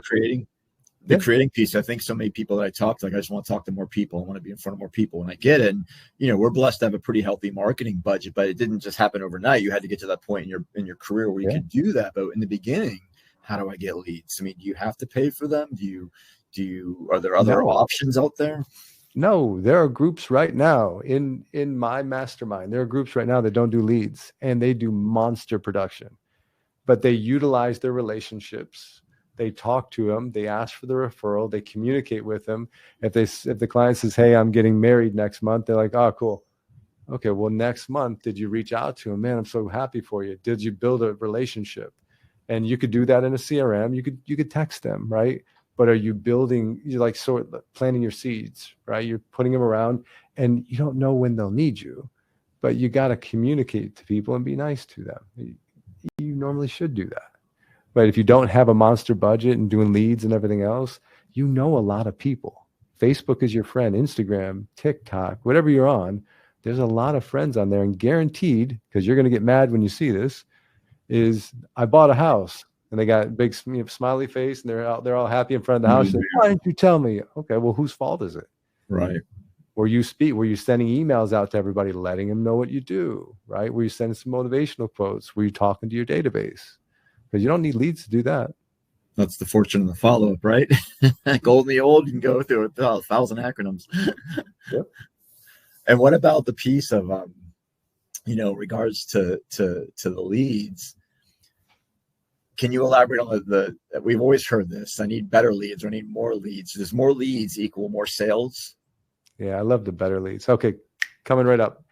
[SPEAKER 1] creating piece, I think so many people that I talk to, like, I just want to talk to more people. I want to be in front of more people. And I get it. And, we're blessed to have a pretty healthy marketing budget, but it didn't just happen overnight. You had to get to that point in your career where you could do that. But in the beginning, how do I get leads? I mean, do you have to pay for them? Are there other options out there?
[SPEAKER 2] No, there are groups right now in my mastermind. There are groups right now that don't do leads, and they do monster production, but they utilize their relationships. They talk to them. They ask for the referral. They communicate with them. If the client says, "Hey, I'm getting married next month," they're like, "Oh, cool. Okay, well, next month, did you reach out to him? Man, I'm so happy for you. Did you build a relationship?" And you could do that in a CRM. You could text them, right? But are you building? You're like planting your seeds, right? You're putting them around, and you don't know when they'll need you, but you got to communicate to people and be nice to them. You normally should do that. But if you don't have a monster budget and doing leads and everything else, a lot of people. Facebook is your friend, Instagram, TikTok, whatever you're on, there's a lot of friends on there, and guaranteed, because you're going to get mad when you see this, is I bought a house and they got big smiley face and they're all happy in front of the house. Like, why didn't you tell me? Okay, well, whose fault is it?
[SPEAKER 1] Right.
[SPEAKER 2] Were you sending emails out to everybody, letting them know what you do, right? Were you sending some motivational quotes? Were you talking to your database? Because you don't need leads to do that.
[SPEAKER 1] That's the fortune of the follow-up, right? Gold in the old, you can go through 1,000 acronyms.
[SPEAKER 2] Yep.
[SPEAKER 1] And what about the piece of, regards to the leads? Can you elaborate on we've always heard this, I need better leads, or I need more leads. Does more leads equal more sales?
[SPEAKER 2] Yeah, I love the better leads. Okay, coming right up.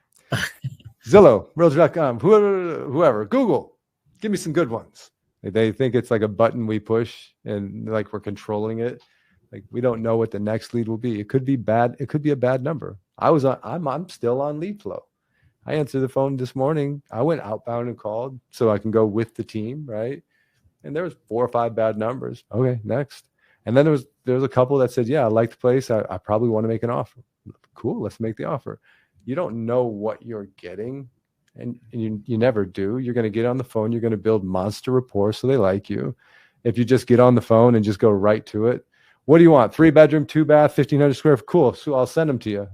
[SPEAKER 2] Zillow, Realtor.com, whoever, Google, give me some good ones. They think it's like a button we push and like we're controlling it. Like we don't know what the next lead will be. It could be bad. It could be a bad number. I'm still on lead flow. I answered the phone this morning. I went outbound and called so I can go with the team, right? And there was 4 or 5 bad numbers. Okay, next. And then there was a couple that said, yeah, I like the place. I probably want to make an offer. Cool, let's make the offer. You don't know what you're getting. And you never do. You're going to get on the phone. You're going to build monster rapport so they like you. If you just get on the phone and just go right to it, what do you want? 3-bedroom, 2-bath, 1,500 square foot. Cool. So I'll send them to you.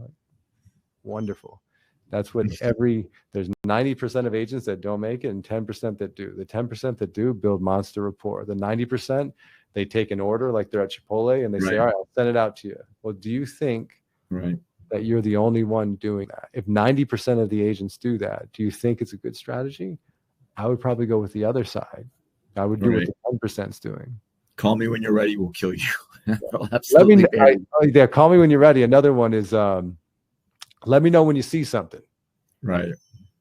[SPEAKER 2] Wonderful. That's what there's 90% of agents that don't make it and 10% that do. The 10% that do build monster rapport. The 90%, they take an order like they're at Chipotle and they say, all right, I'll send it out to you. Well, do you think that you're the only one doing that? If 90% of the agents do that, do you think it's a good strategy? I would probably go with the other side. I would do what the 10% is doing.
[SPEAKER 1] Call me when you're ready. We'll kill you.
[SPEAKER 2] Let me know. Call me when you're ready. Another one is let me know when you see something.
[SPEAKER 1] Right.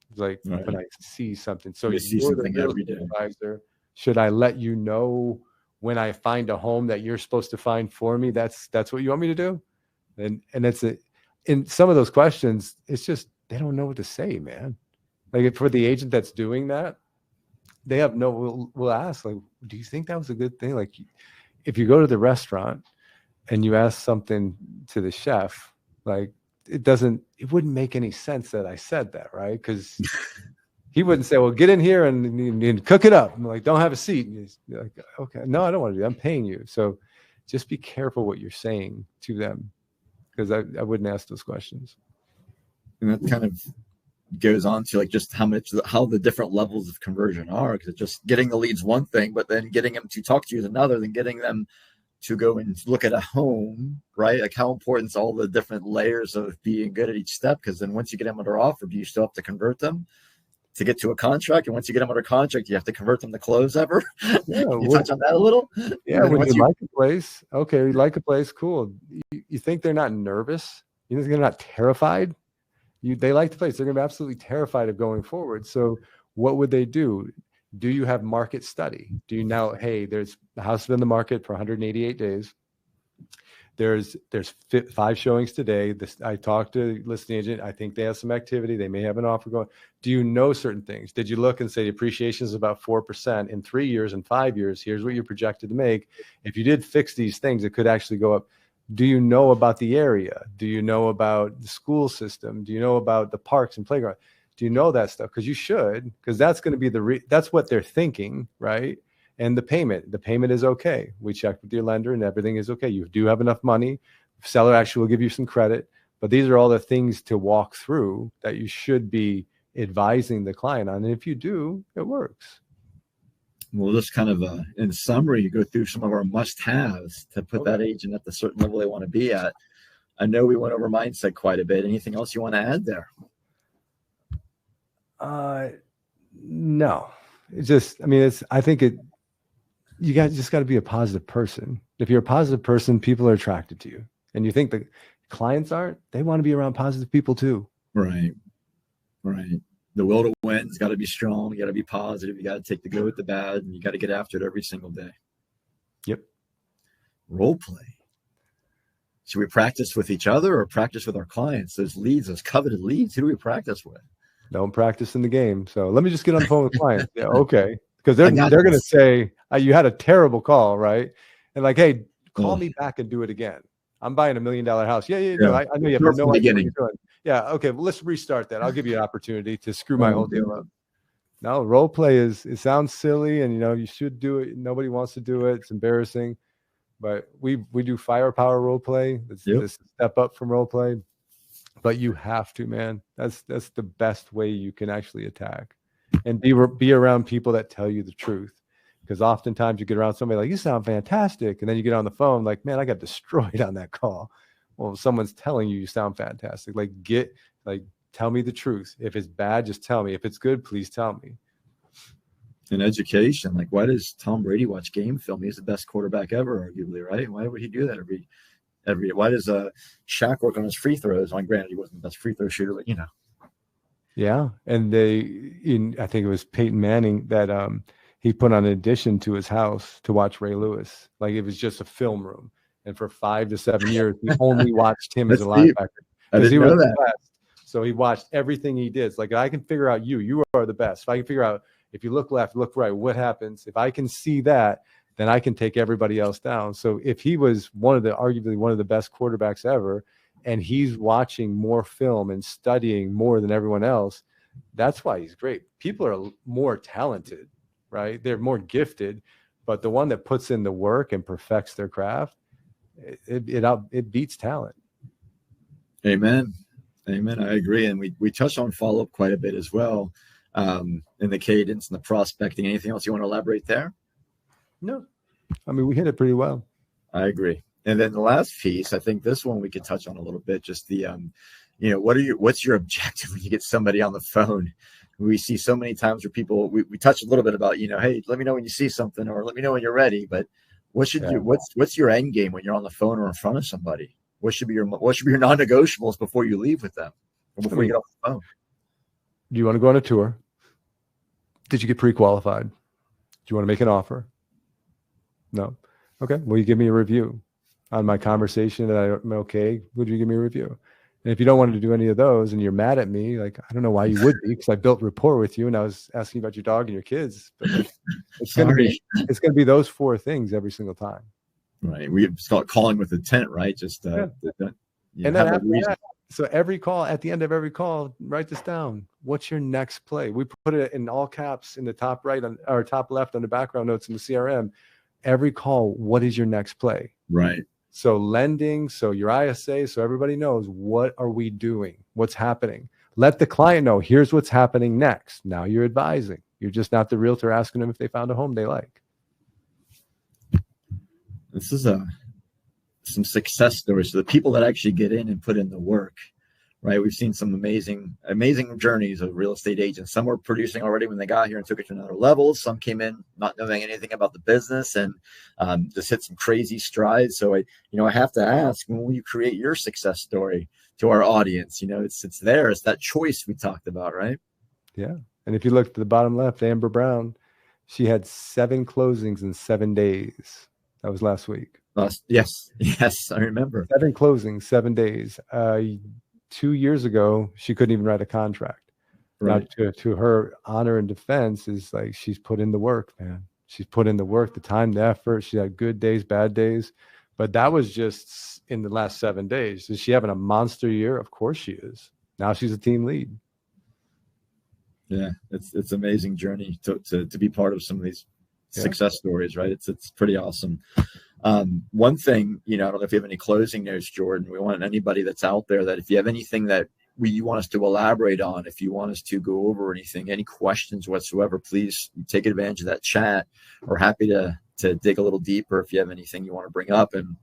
[SPEAKER 2] It's like when I see something. So
[SPEAKER 1] you see something every day.
[SPEAKER 2] Advisor, should I let you know when I find a home that you're supposed to find for me? That's what you want me to do? And that's it. In some of those questions, it's just they don't know what to say, man. Like for the agent that's doing that, they have we'll ask, like, do you think that was a good thing? Like if you go to the restaurant and you ask something to the chef, like it wouldn't make any sense that I said that, right? Because he wouldn't say, well, get in here and cook it up. I'm like, don't have a seat. And he's like, okay, no, I don't want to do that. I'm paying you. So just be careful what you're saying to them, because I wouldn't ask those questions.
[SPEAKER 1] And that kind of goes on to like just how the different levels of conversion are, because just getting the leads one thing, but then getting them to talk to you is another, then getting them to go and look at a home, right? Like how important is all the different layers of being good at each step? Because then once you get them under offer, do you still have to convert them to get to a contract? And once you get them under contract, you have to convert them to close ever? Yeah, touch on that a little?
[SPEAKER 2] Yeah, when you like a place, okay, you like a place, cool. You think they're not nervous? You think they're not terrified? They like the place. They're going to be absolutely terrified of going forward. So what would they do? Do you have market study? Do you now, hey, there's the house has been in the market for 188 days. There's 5 showings today. I talked to the listing agent. I think they have some activity. They may have an offer going. Do you know certain things? Did you look and say the appreciation is about 4% in 3 years and 5 years? Here's what you're projected to make. If you did fix these things, it could actually go up. Do you know about the area? Do you know about the school system? Do you know about the parks and playground? Do you know that stuff? Because you should, because that's going to be that's what they're thinking, right? And the payment is okay. We checked with your lender and everything is okay. You do have enough money. Seller actually will give you some credit, but these are all the things to walk through that you should be advising the client on. And if you do, it works.
[SPEAKER 1] Well, just kind of in summary, you go through some of our must-haves to put that agent at the certain level they want to be at. I know we went over mindset quite a bit. Anything else you want to add there?
[SPEAKER 2] No. It's just, you just got to be a positive person. If you're a positive person, people are attracted to you. And you think the clients aren't, they want to be around positive people too.
[SPEAKER 1] Right. The will to win's got to be strong. You got to be positive. You got to take the good with the bad, and you got to get after it every single day.
[SPEAKER 2] Yep.
[SPEAKER 1] Role play. Should we practice with each other or practice with our clients? Those leads, those coveted leads, who do we practice with?
[SPEAKER 2] Don't practice in the game. So let me just get on the phone with clients. Yeah, okay. Because they're going to say, you had a terrible call, right? And like, hey, call me back and do it again. I'm buying $1 million house. Yeah. No, I know you have no idea what you're doing. Yeah, okay, well, let's restart that. I'll give you an opportunity to screw my whole deal up. No, role play it sounds silly, and you should do it. Nobody wants to do it. It's embarrassing. But we do firepower role play. It's a step up from role play. But you have to, man. That's the best way you can actually attack. And be around people that tell you the truth. Because oftentimes you get around somebody like, you sound fantastic. And then you get on the phone like, man, I got destroyed on that call. Well, if someone's telling you sound fantastic, tell me the truth. If it's bad, just tell me. If it's good, please tell me.
[SPEAKER 1] In education, like, why does Tom Brady watch game film? He's the best quarterback ever, arguably, right? Why would he do that every? Why does Shaq work on his free throws? Granted, he wasn't the best free throw shooter, but
[SPEAKER 2] Yeah, and I think it was Peyton Manning that he put on an addition to his house to watch Ray Lewis. Like it was just a film room. And for 5 to 7 years, he only watched him as a linebacker because he was the best. So he watched everything he did. It's like, I can figure out you are the best. If I can figure out, if you look left, look right, what happens? If I can see that, then I can take everybody else down. So if he was arguably one of the best quarterbacks ever, and he's watching more film and studying more than everyone else, that's why he's great. People are more talented, right? They're more gifted, but the one that puts in the work and perfects their craft, it beats talent.
[SPEAKER 1] Amen. I agree. And we touched on follow-up quite a bit as well, in the cadence and the prospecting. Anything else you want to elaborate there?
[SPEAKER 2] No. We hit it pretty well.
[SPEAKER 1] I agree. And then the last piece, I think this one we could touch on a little bit, just the, what's your objective when you get somebody on the phone? We see so many times where people, we touch a little bit about, hey, let me know when you see something, or let me know when you're ready. But What's your end game when you're on the phone or in front of somebody? What should be your non-negotiables before you leave with them or before you get off the phone?
[SPEAKER 2] Do you want to go on a tour? Did you get pre-qualified? Do you want to make an offer? No. Okay. Will you give me a review on my conversation that I'm okay? Would you give me a review? And if you don't want to do any of those and you're mad at me, like, I don't know why you would be, because I built rapport with you and I was asking about your dog and your kids. But like, it's going to be those 4 things every single time.
[SPEAKER 1] Right. We start calling with intent, right? Just
[SPEAKER 2] and then after that, so every call, at the end of every call, write this down. What's your next play? We put it in all caps in the top right or top left on the background notes in the CRM. Every call, what is your next play?
[SPEAKER 1] Right.
[SPEAKER 2] So lending, so your ISA, so everybody knows, what are we doing? What's happening? Let the client know, here's what's happening next. Now you're advising. You're just not the realtor asking them if they found a home they like.
[SPEAKER 1] This is some success stories. So the people that actually get in and put in the work, right? We've seen some amazing journeys of real estate agents. Some were producing already when they got here and took it to another level. Some came in not knowing anything about the business and just hit some crazy strides. So I have to ask, when will you create your success story to our audience? It's there. It's that choice we talked about, right?
[SPEAKER 2] Yeah. And if you look at the bottom left, Amber Brown, she had 7 closings in 7 days. That was last week.
[SPEAKER 1] Yes, I remember.
[SPEAKER 2] 7 closings, 7 days. 2 years ago, she couldn't even write a contract. Right. Now, to her honor and defense is like, she's put in the work, man. She's put in the work, the time, the effort. She had good days, bad days. But that was just in the last 7 days. Is she having a monster year? Of course she is. Now she's a team lead.
[SPEAKER 1] Yeah, it's an amazing journey to be part of some of these success stories, right? It's pretty awesome. One thing, I don't know if you have any closing notes, Jordan. We want anybody that's out there that if you have anything that you want us to elaborate on, if you want us to go over anything, any questions whatsoever, please take advantage of that chat. We're happy to dig a little deeper if you have anything you want to bring up. And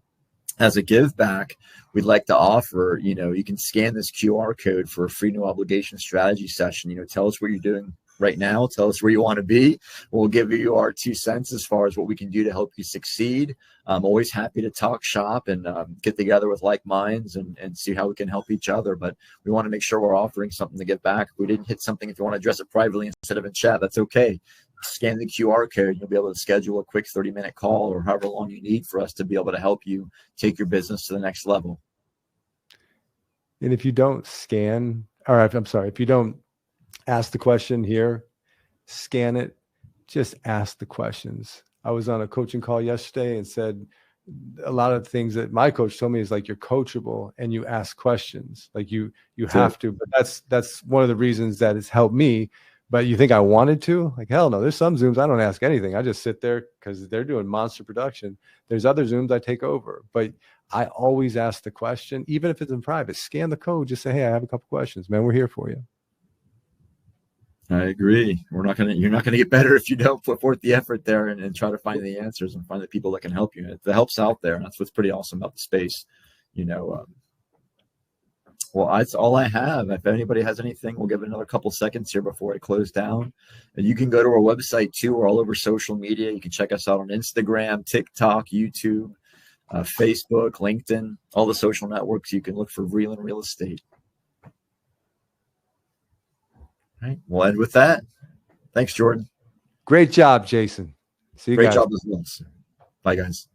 [SPEAKER 1] as a give back, we'd like to offer, you can scan this QR code for a free no obligation strategy session. Tell us what you're doing right now. Tell us where you want to be. We'll give you our 2 cents as far as what we can do to help you succeed. I'm always happy to talk shop and get together with like minds and see how we can help each other. But we want to make sure we're offering something to give back. If we didn't hit something, if you want to address it privately instead of in chat, that's okay. Scan the QR code. You'll be able to schedule a quick 30-minute call or however long you need for us to be able to help you take your business to the next level.
[SPEAKER 2] And if you don't scan, or if you don't ask the question here, scan it, just ask the questions. I was on a coaching call yesterday and said a lot of things that my coach told me is like, you're coachable and you ask questions. Like you have to, but that's one of the reasons that it's helped me. But you think I wanted to? Like, hell no. There's some Zooms I don't ask anything. I just sit there because they're doing monster production. There's other Zooms I take over. But I always ask the question, even if it's in private. Scan the code. Just say, hey, I have a couple questions, man. We're here for you.
[SPEAKER 1] I agree. You're not gonna get better if you don't put forth the effort there and try to find the answers and find the people that can help you. It helps out there, and that's what's pretty awesome about the space. Well, that's all I have. If anybody has anything, we'll give it another couple seconds here before I close down. And you can go to our website too. We're all over social media. You can check us out on Instagram, TikTok, YouTube, Facebook, LinkedIn, all the social networks. You can look for Vreeland Real Estate. All right. We'll end with that. Thanks, Jordan.
[SPEAKER 2] Great job, Jason. See you guys.
[SPEAKER 1] Great job as well. Bye, guys.